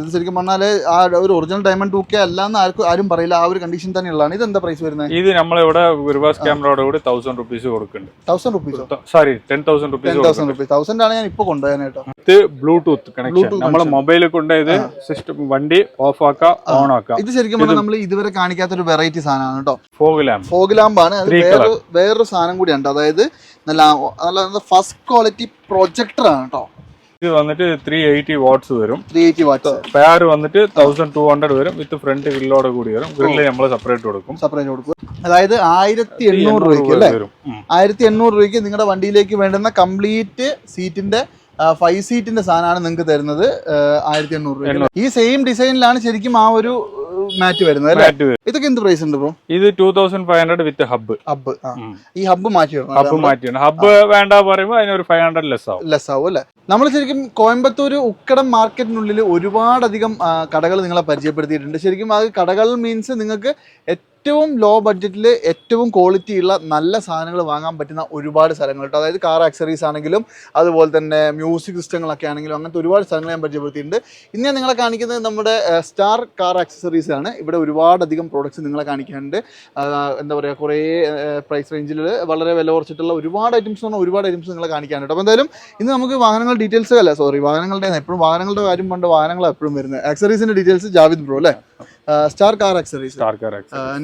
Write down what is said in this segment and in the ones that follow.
ഇത് ശരിക്കും പറഞ്ഞാൽ ആ ഒരു ഒറിജിനൽ ഡയമണ്ട് 2K അല്ലാന്ന് ആരും പറയില്ല, ആ ഒരു കണ്ടീഷൻ തന്നെയുള്ളതാണ്. ഇത് എന്താ പ്രൈസ് വരുന്നത്? ഇത് നമ്മളിവിടെ റിവേഴ്സ് ക്യാമറയോട് കൂടി 1000 rupees കൊടുക്കുന്നുണ്ട്. 1000 rupees? Sorry 10,000 rupees. 10,000 rupees. 1000 ആണ് ഞാൻ ഇപ്പൊ കൊണ്ടുപോകാനായിട്ടോ. ഇത് ബ്ലൂടൂത്ത് കണക്ഷൻ, നമ്മളെ മൊബൈലിൽ കൊണ്ടുപോയത് സിസ്റ്റം വണ്ടി ഓഫ് ആക്കാം ഓൺ ആക്കാം. ഇത് ശരിക്കും പറഞ്ഞാൽ നമ്മൾ ഇതുവരെ കാണിക്കാത്ത ഒരു വെറൈറ്റി സാധനമാണ് കേട്ടോ. ഫോഗ് ലാമ്പാണ്. വേറൊരു സാധനം കൂടിയുണ്ട്, അതായത് നല്ല ഫസ്റ്റ് ക്വാളിറ്റി പ്രൊജക്ടർ ആണ് കേട്ടോ. ഇത് വന്നിട്ട് 380 watts വരും. 380 watts. പെയർ വന്നിട്ട് 1200 വരും. വിത്ത് ഫ്രണ്ട് ഗ്രില്ലോട് കൂടി വരും. ഗ്രില്ല് നമ്മൾ സെപ്പറേറ്റ് കൊടുക്കും. അതായത് 1800 രൂപയ്ക്ക് അല്ലേ? 1800 രൂപയ്ക്ക് നിങ്ങളുടെ വണ്ടിയിലേക്ക് വേണ്ടുന്ന കംപ്ലീറ്റ് സീറ്റിന്റെ 5 സീറ്റിന്റെ സാധനമാണ് നിങ്ങൾക്ക് തരുന്നത്. 1800 രൂപ. ഈ സെയിം ഡിസൈനിലാണ് ശരിക്കും ആ ഒരു മാറ്റ് വരുന്നത് അല്ലേ? ഇതൊക്കെ എന്ത് പ്രൈസ് ഉണ്ട് ബ്രോ? ഇത് 2500 വിത്ത് ഹബ്ബ്. ഈ ഹബ്ബ് മാറ്റി ഹബ്ബ് വേണ്ട പറയുമ്പോൾ അതിനൊരു 500 ലെസ് ആവും അല്ലേ? നമ്മൾ ശരിക്കും കോയമ്പത്തൂർ ഉക്കടം മാർക്കറ്റിനുള്ളിൽ ഒരുപാടധികം കടകൾ നിങ്ങളെ പരിചയപ്പെടുത്തിയിട്ടുണ്ട്. ശരിക്കും അത് കടകൾ മീൻസ് നിങ്ങൾക്ക് ഏറ്റവും ലോ ബഡ്ജറ്റിൽ ഏറ്റവും ക്വാളിറ്റി ഉള്ള നല്ല സാധനങ്ങൾ വാങ്ങാൻ പറ്റുന്ന ഒരുപാട് സ്ഥലങ്ങൾ കേട്ടോ. അതായത് കാർ ആക്സറീസ് ആണെങ്കിലും അതുപോലെ തന്നെ മ്യൂസിക് സിസ്റ്റങ്ങളൊക്കെ ആണെങ്കിലും അങ്ങനത്തെ ഒരുപാട് സ്ഥലങ്ങൾ ഞാൻ പരിചയപ്പെടുത്തിയിട്ടുണ്ട്. ഇന്ന് ഞാൻ നിങ്ങളെ കാണിക്കുന്നത് നമ്മുടെ സ്റ്റാർ കാർ ആക്സസറീസ് ആണ്. ഇവിടെ ഒരുപാടധികം പ്രോഡക്റ്റ്സ് നിങ്ങളെ കാണിക്കാനുണ്ട്. എന്താ പറയുക, കുറേ പ്രൈസ് റേഞ്ചിൽ വളരെ വില കുറച്ചിട്ടുള്ള ഒരുപാട് ഐറ്റംസ് നിങ്ങളെ കാണിക്കാനുണ്ട്. അപ്പോൾ എന്തായാലും ഇന്ന് നമുക്ക് വാഹനങ്ങളുടെ ഡീറ്റെയിൽസ് വാഹനങ്ങളുടെ എപ്പോഴും വാഹനങ്ങളുടെ കാര്യം കൊണ്ട് വാഹനങ്ങൾ എപ്പോഴും വരുന്നത്. ആക്സറീസിന്റെ ഡീറ്റെയിൽസ് ജാവിദ് ബ്രോ അല്ലേ? Star car accessories.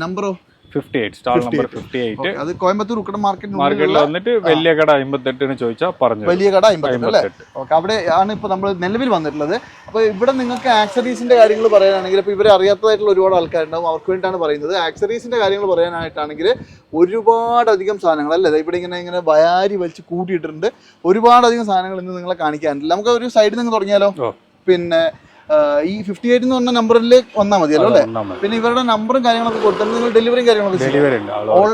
നമ്പറോ 58, സ്റ്റാൾ നമ്പർ 58. അത് കോയമ്പത്തൂർ ഉക്കടം മാർക്കറ്റിൽ വന്നിട്ട് വലിയ കട 58 ചോദിച്ചാൽ പറഞ്ഞു. വലിയ കട 58 അല്ലേ? ഓക്കെ, അവിടെ ആണ് ഇപ്പോൾ നമ്മൾ നിലവിൽ വന്നിട്ടുള്ളത്. അപ്പോൾ ഇവിടെ നിങ്ങൾക്ക് ആക്സറീസിന്റെ കാര്യങ്ങൾ പറയാനാണെങ്കിൽ ഇപ്പോൾ ഇവരെ അറിയാത്തതായിട്ടുള്ള ഒരുപാട് ആൾക്കാരുണ്ടാവും, അവർക്ക് വേണ്ടിയിട്ടാണ് പറയുന്നത്. ആക്സറീസിന്റെ കാര്യങ്ങൾ പറയാനായിട്ടാണെങ്കിൽ ഒരുപാടധികം സാധനങ്ങൾ അല്ലേ ഇവിടെ ഇങ്ങനെ വയാരി വലിച്ച് കൂട്ടിയിട്ടുണ്ട്. ഒരുപാടധികം സാധനങ്ങൾ ഇന്ന് നിങ്ങളെ കാണിക്കാനില്ല. നമുക്ക് ഒരു സൈഡിൽ നിന്ന് തുടങ്ങിയാലോ? പിന്നെ ഈ 58 എന്ന് പറഞ്ഞ നമ്പറിൽ വന്നാൽ മതിയല്ലോ അല്ലേ? പിന്നെ ഇവരുടെ നമ്പറും കാര്യങ്ങളൊക്കെ കൊടുത്താൽ നിങ്ങൾ ഡെലിവറിയും കാര്യങ്ങളൊക്കെ ഓൾ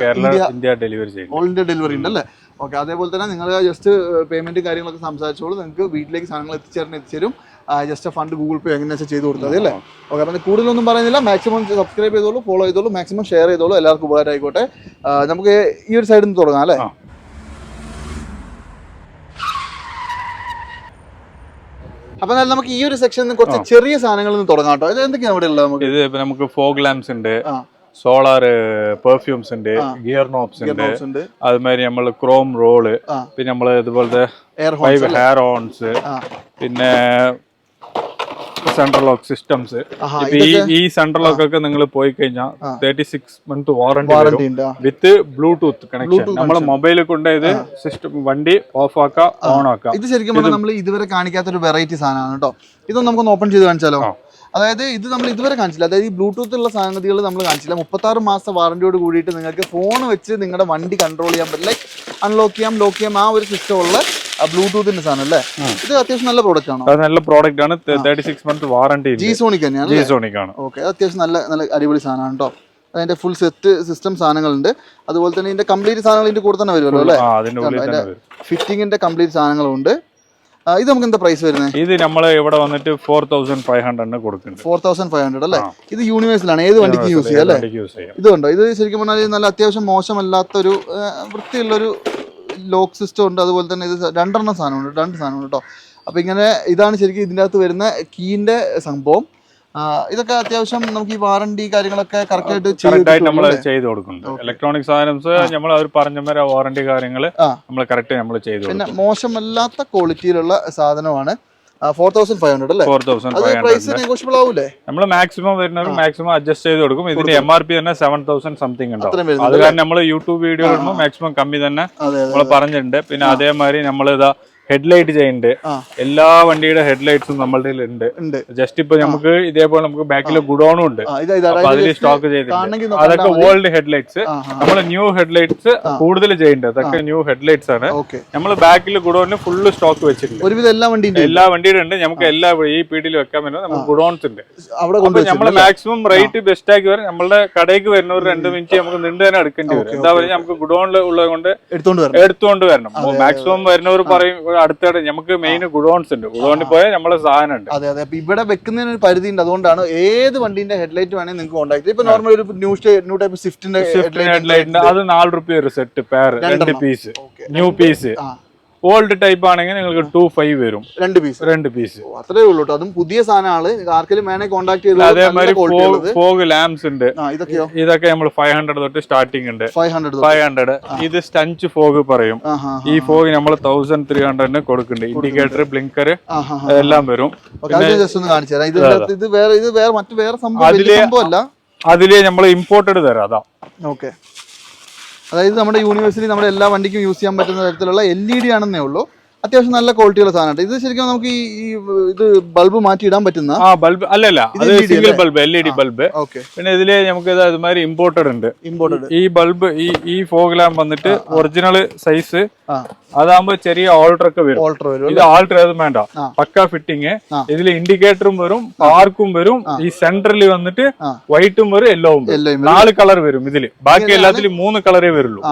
ഇന്ത്യ ഡെലിവറി ഉണ്ട് അല്ലേ? ഓക്കെ, അതേപോലെ തന്നെ നിങ്ങൾ ജസ്റ്റ് പേയ്മെന്റ് കാര്യങ്ങളൊക്കെ സംസാരിച്ചോളൂ, നിങ്ങൾക്ക് വീട്ടിലേക്ക് സാധനങ്ങൾ എത്തിച്ചേരും. ജസ്റ്റ് ഫണ്ട് ഗൂഗിൾ പേ എങ്ങനെ വെച്ചാൽ ചെയ്ത് കൊടുത്തത് അല്ലേ? ഓക്കെ, അപ്പം കൂടുതലൊന്നും പറയുന്നില്ല. മാക്സിമം സബ്സ്ക്രൈബ് ചെയ്തോളൂ, ഫോളോ ചെയ്തോളൂ, മാക്സിമം ഷെയർ ചെയ്തോളൂ. എല്ലാവർക്കും ഉപകാരം ആയിക്കോട്ടെ. നമുക്ക് ഈ ഒരു സൈഡിൽ നിന്ന് തുടങ്ങാം അല്ലേ? അപ്പൊ നമുക്ക് ഈ ഒരു സെക്ഷനിൽ കുറച്ച് ചെറിയ സാധനങ്ങളിൽ നിന്ന് തുടങ്ങാം കേട്ടോ. ഇത് എന്തൊക്കെയാണ് അവിടെ ഉള്ളത്? ഇത് നമുക്ക് ഫോഗ് ലാംപ്സ് ഉണ്ട്, സോളാർ പെർഫ്യൂംസ് ഉണ്ട്, ഗിയർ നോബ്സ് ഉണ്ട്, അതുമാതിരി നമ്മള് ക്രോം റോള്, പിന്നെ നമ്മള് ഇതുപോലത്തെ ഹെയർ ഹോൺസ്, പിന്നെ സെൻട്രൽ ലോക്ക് സിസ്റ്റംസ്. ഈ സെൻട്രൽ ലോക്ക് ഒക്കെ നിങ്ങൾ പോയി കഴിഞ്ഞാൽ 36 month വാറന്റി വിത്ത് ബ്ലൂടൂത്ത് കണക്ഷൻ. നമ്മളെ മൊബൈലിൽ കൊണ്ടുപോയത് സിസ്റ്റം വണ്ടി ഓഫ് ആക്കാം ഓൺ ആക്കാം. ഇത് ശരിക്കും പറഞ്ഞാൽ നമ്മൾ ഇതുവരെ കാണിക്കാത്ത ഒരു വെറൈറ്റി സാധനമാണ് കേട്ടോ. ഇതൊന്നും നമുക്ക് ഓപ്പൺ ചെയ്ത് കാണിച്ചാലോ? അതായത് ഇത് നമ്മൾ ഇതുവരെ കാണിച്ചില്ല. അതായത് ഈ ബ്ലൂടൂത്ത് ഉള്ള സംഗതികൾ നമ്മൾ കാണിച്ചില്ല. 36 മാസം വാറന്റിയോട് കൂടിയിട്ട് നിങ്ങൾക്ക് ഫോൺ വെച്ച് നിങ്ങളുടെ വണ്ടി കൺട്രോൾ ചെയ്യാൻ പറ്റില്ല. ലൈക്ക് അൺലോക്ക് ചെയ്യാം, ലോക്ക് ചെയ്യാം, ആ ഒരു സിസ്റ്റം ഉള്ള ബ്ലൂടൂത്തിന്റെ സാധനം അല്ലേ? ഇത് അത്യാവശ്യം നല്ല പ്രോഡക്റ്റ് ആണോ? നല്ല പ്രോഡക്റ്റ് ആണ്. 36 month വാറന്റി. G-Sonic തന്നെയാണ്. G-Sonic ആണ്. ഓക്കെ, അത്യാവശ്യം നല്ല അടിപൊളി സാധനമാണ് കേട്ടോ. അതിന്റെ ഫുൾ സെറ്റ് സിസ്റ്റം സാധനങ്ങളുണ്ട്. അതുപോലെ തന്നെ ഇതിന്റെ കംപ്ലീറ്റ് സാധനങ്ങൾ ഇതിന്റെ കൂടെ തന്നെ വരുമല്ലോ അല്ലേ? അതിന്റെ ഫിറ്റിങ്ങിന്റെ കംപ്ലീറ്റ് സാധനങ്ങളുണ്ട്. ഇത് നമുക്ക് എന്താ പ്രൈസ് വരുന്നത്? ഇത് നമ്മൾ ഇവിടെ വന്നിട്ട് 4500 കൊടുക്കുന്നുണ്ട്. 4500 അല്ലേ? ഇത് യൂണിവേഴ്സലാണ്, ഏത് വണ്ടിക്ക് യൂസ് ചെയ്യാം അല്ലേ? ഇത് കണ്ടോ, ഇത് ശരിക്കും പറഞ്ഞാൽ നല്ല അത്യാവശ്യം മോശമല്ലാത്തൊരു വൃത്തിയുള്ളൊരു ലോക്ക് സിസ്റ്റം ഉണ്ട്. അതുപോലെ തന്നെ ഇത് 2 സാധനമുണ്ട് കേട്ടോ. അപ്പൊ ഇങ്ങനെ ഇതാണ് ശരിക്കും ഇതിൻ്റെ അകത്ത് വരുന്ന കീന്റെ സംഭവം. ഇതൊക്കെ അത്യാവശ്യം നമുക്ക് ഈ വാറണ്ടി കാര്യങ്ങളൊക്കെ കറക്റ്റ് ആയിട്ട് നമ്മൾ ചെയ്ത് കൊടുക്കുന്നുണ്ട്. ഇലക്ട്രോണിക് സാധനംസ് നമ്മൾ അവർ പറഞ്ഞ വാറണ്ടി കാര്യങ്ങൾ നമ്മൾ കറക്റ്റ് നമ്മൾ ചെയ്തു. പിന്നെ മോശമല്ലാത്ത ക്വാളിറ്റിയിലുള്ള സാധനമാണ്. 4500 അല്ലേ? 4500 നമ്മൾ മാക്സിമം വരുന്നത് മാക്സിമം അഡ്ജസ്റ്റ് ചെയ്ത് കൊടുക്കും. ഇതിന്റെ MRP തന്നെ 7000 സംതിങ് ഉണ്ടാവും. അത് കാരണം നമ്മൾ യൂട്യൂബ് വീഡിയോ ഇടുമ്പോൾ മാക്സിമം കമ്മി തന്നെ നമ്മൾ പറഞ്ഞിട്ടുണ്ട്. പിന്നെ അതേമാതിരി നമ്മൾ ഇതാ ഹെഡ്ലൈറ്റ് ചെയ്യുന്നുണ്ട്. എല്ലാ വണ്ടിയുടെ ഹെഡ്ലൈറ്റ്സും നമ്മളുടെ ഉണ്ട്. ജസ്റ്റ് ഇപ്പൊ നമുക്ക് ഇതേപോലെ നമുക്ക് ബാക്കിൽ ഗുഡോണും ഉണ്ട്, അതിൽ സ്റ്റോക്ക് ചെയ്തിട്ടുണ്ട്. അതൊക്കെ ഓൾഡ് ഹെഡ്ലൈറ്റ്സ്. നമ്മൾ ന്യൂ ഹെഡ്ലൈറ്റ്സ് കൂടുതൽ ചെയ്യുന്നുണ്ട്. അതൊക്കെ ന്യൂ ഹെഡ്ലൈറ്റ്സ് ആണ്. നമ്മൾ ബാക്കിൽ ഗുഡോണിന് ഫുള്ള് സ്റ്റോക്ക് വെച്ചിട്ടുണ്ട്. ഒരുവിധം എല്ലാ വണ്ടിയുടെ ഉണ്ട്. നമുക്ക് എല്ലാ ഈ പീഡിയിൽ വെക്കാൻ പറ്റുന്ന നമുക്ക് ഗുഡോൺസ് ഉണ്ട്. നമ്മൾ മാക്സിമം റേറ്റ് ബെസ്റ്റ് ആക്കി വരും. നമ്മളുടെ കടയ്ക്ക് വരുന്ന ഒരു 2 മിനിറ്റ് നമുക്ക് നിന്ന് തന്നെ എടുക്കേണ്ടി വരും. എന്താ പറയുക, നമുക്ക് ഗുഡോണിൽ ഉള്ളത് കൊണ്ട് എടുത്തുകൊണ്ട് വരണം. മാക്സിമം വരുന്നവർ പറയും അടുത്തിടെ നമുക്ക് മെയിൻ ഗുഡോൺസ് ഉണ്ട്, ഗുഡോണിൽ പോയാൽ നമ്മളെ സാധനം ഉണ്ട്. അതെ അതെ, ഇവിടെ വെക്കുന്നതിന് ഒരു പരിധി ഉണ്ട്. അതുകൊണ്ടാണ് ഏത് വണ്ടിന്റെ ഹെഡ്ലൈറ്റ് വേണമെങ്കിൽ നിങ്ങൾക്ക് കോൺടാക്ട് ചെയ്യാം. ഇപ്പൊ നോർമൽ ഒരു ന്യൂ ടൈപ്പ് സ്വിഫ്റ്റിന്റെ ഹെഡ്ലൈറ്റ് അത് 4 രൂപ ഒരു set pair, 2 piece new piece. Old type ആണെങ്കിൽ നിങ്ങൾക്ക് 2.5 വരും, 2 പീസ്. അത്രേ ഉള്ളൂ കേട്ടോ. അതും പുതിയ സാധനമാണ്, ആർക്കെങ്കിലും വേണേ കോൺടാക്ട് ചെയ്ത്. അതേമാതിരി ഫോഗ് ലാംപ്സ് ഉണ്ട്, ഇതൊക്കെയോ? ഇതൊക്കെ നമ്മൾ 500 തൊട്ട് സ്റ്റാർട്ടിംഗ് ഉണ്ട്. 500. ഇത് സ്റ്റഞ്ച് ഫോഗ് പറയും. ഈ ഫോഗ് നമ്മൾ 1300 കൊടുക്കുന്നുണ്ട്. ഇൻഡിക്കേറ്റർ, ബ്ലിങ്കർ എല്ലാം വരും. ജസ്റ്റ് ഒന്ന് കാണിച്ചു തരാം. ഇത് വേറെ മറ്റു വേറെ സംഭവമല്ല, അതില് നമ്മൾ ഇമ്പോർട്ടഡ് തരാം. അതാ ഓക്കെ. അതായത് നമ്മുടെ യൂണിവേഴ്സിറ്റി നമ്മുടെ എല്ലാ വണ്ടിക്കും യൂസ് ചെയ്യാൻ പറ്റുന്ന തരത്തിലുള്ള LED ആണെന്നേ ഉള്ളൂ. അത്യാവശ്യം നല്ല ക്വാളിറ്റിയുള്ള സാധനമാണ്. ഇത് ശരിക്കും നമുക്ക് ഇത് ബൾബ് മാറ്റി ഇടാൻ പറ്റുന്ന ബൾബ് അല്ലല്ല, അത് സിംഗിൾ ബൾബ്, LED ബൾബ്. പിന്നെ ഇതില് നമുക്ക് അതുമാതിരി ഇമ്പോർട്ടഡ് ഉണ്ട്. ഈ ബൾബ്, ഈ ഫോഗ് ലാമ്പ് വന്നിട്ട് ഒറിജിനൽ സൈസ്, അതാകുമ്പോ ചെറിയ ഓൾട്ടർ ഒക്കെ വരും. ഇത് ആൾട്ടർ ഏതും വേണ്ട, പക്ക ഫിറ്റിങ്. ഇതിൽ ഇൻഡിക്കേറ്ററും വരും, പാർക്കും വരും. ഈ സെന്ററിൽ വന്നിട്ട് വൈറ്റും വരും, യെല്ലോവും വരും. 4 കളർ വരും ഇതില്. ബാക്കി എല്ലാത്തിലും 3 കളറേ വരുള്ളൂ.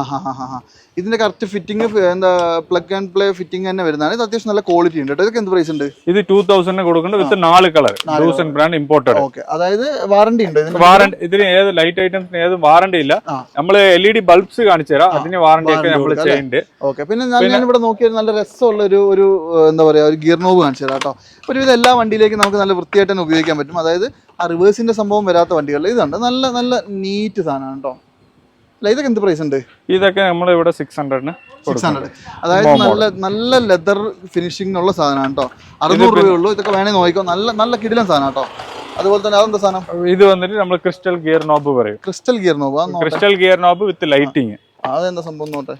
ഇതിന്റെ കറക്റ്റ് ഫിറ്റിംഗ് എന്താ പ്ലഗ് ആൻഡ് പ്ലേ ഫിറ്റിംഗ് തന്നെ വരുന്നതാണ്. ഇത് അത്യാവശ്യം നല്ല ക്വാളിറ്റി ഉണ്ട്. ഇതൊക്കെ എന്ത് പ്രൈസ് ഉണ്ട്? ഇത് 2000 കൊടുക്കുന്നുണ്ട് വിത്ത് 4 കളർ, 2000 ബ്രാൻഡ് ഇമ്പോർട്ടഡ്. അതായത് വാറണ്ടി ഉണ്ട്. വാറണ്ടി ഇതിന് ഏത് ലൈറ്റ് ഐറ്റംസിന് ഏത് വാറണ്ടി ഇല്ല. നമ്മള് LED ബൾബ്സ് കാണിച്ചു തരാം, അതിന് വാറണ്ടി ഒക്കെ നമ്മൾ ചെയ്യുന്നുണ്ട്. ഓക്കെ. പിന്നെ ഞാൻ ഇവിടെ നോക്കിയാൽ നല്ല രസമുള്ള ഒരു എന്താ പറയാ, ഒരു ഗിയർ നോബ് കാണിച്ചു തരാം കേട്ടോ. ഒരുവിധം എല്ലാ വണ്ടിയിലേക്കും നമുക്ക് നല്ല വൃത്തിയായിട്ട് തന്നെ ഉപയോഗിക്കാൻ പറ്റും. അതായത് ആ റിവേഴ്സിന്റെ സംഭവം വരാത്ത വണ്ടികളിൽ ഇതുണ്ട്. നല്ല നല്ല നീറ്റ് സാധനമാണ് കേട്ടോ. ഇതൊക്കെ എന്ത് പ്രൈസ് ഉണ്ട്? ഇതൊക്കെ നമ്മൾ ഇവിടെ 600. അതായത് നല്ല നല്ല ലെതർ ഫിനിഷിംഗ് ഉള്ള സാധനമാണ് കേട്ടോ. 600 രൂപയുള്ളൂ. ഇതൊക്കെ വേണേ നോക്കിക്കോ. നല്ല നല്ല കിടിലൻ സാധനം കേട്ടോ. അതുപോലെ തന്നെ അതെന്താ സാധനം? ഇത് വന്നിട്ട് നമ്മൾ ക്രിസ്റ്റൽ ഗിയർ നോബ് പറയും. Crystal gear knob. Crystal gear knob with lighting. അതെന്താ സംഭവം നോട്ടെ.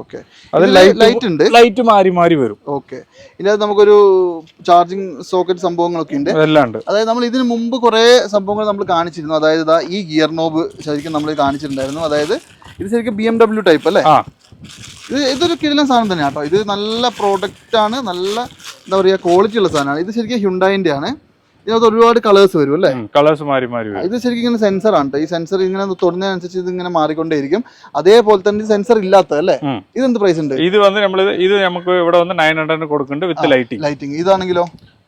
ഓക്കെ. ലൈറ്റ് ഉണ്ട്, ലൈറ്റ് മാറി മാറി വരും. ഓക്കെ. ഇതിനകത്ത് നമുക്കൊരു ചാർജിങ് സോക്കറ്റ് സംഭവങ്ങളൊക്കെ ഉണ്ട്, എല്ലാം ഉണ്ട്. അതായത് നമ്മൾ ഇതിന് മുമ്പ് കുറെ സംഭവങ്ങൾ നമ്മൾ കാണിച്ചിരുന്നു. അതായത് ഈ ഗിയർ നോബ് ശരിക്കും നമ്മൾ കാണിച്ചിട്ടുണ്ടായിരുന്നു. അതായത് ഇത് ശരിക്കും BMW ടൈപ്പ് അല്ലേ? ഇതൊരു കിടിലൻ സാധനം തന്നെയാണ് കേട്ടോ. ഇത് നല്ല പ്രോഡക്റ്റ് ആണ്, നല്ല എന്താ പറയുക ക്വാളിറ്റി ഉള്ള സാധനമാണ്. ഇത് ശരിക്കും ഹ്യുണ്ടായിന്റെ ആണ്. ഇതിനകത്ത് ഒരുപാട് കളേഴ്സ് വരും അല്ലേ? കളേഴ്സ് മാറി മാറി വരും. ഇത് ശരിക്കും ഇങ്ങനെ സെൻസർ ആണ്. ഈ സെൻസർ ഇങ്ങനെ തൊടുന്നതിനനുസരിച്ച് ഇത് ഇങ്ങനെ മാറിക്കൊണ്ടേയിരിക്കും. അതേപോലെ തന്നെ സെൻസർ ഇല്ലാത്ത അല്ലേ? ഇതെന്ത് പ്രൈസ് ഉണ്ട്? ഇത് വന്ന് ഇത് നമുക്ക് ഇവിടെ വന്ന് 900 കൊടുക്കുന്നുണ്ട് വിത്ത് ലൈറ്റിംഗ്. ഇതാണെങ്കിലോ?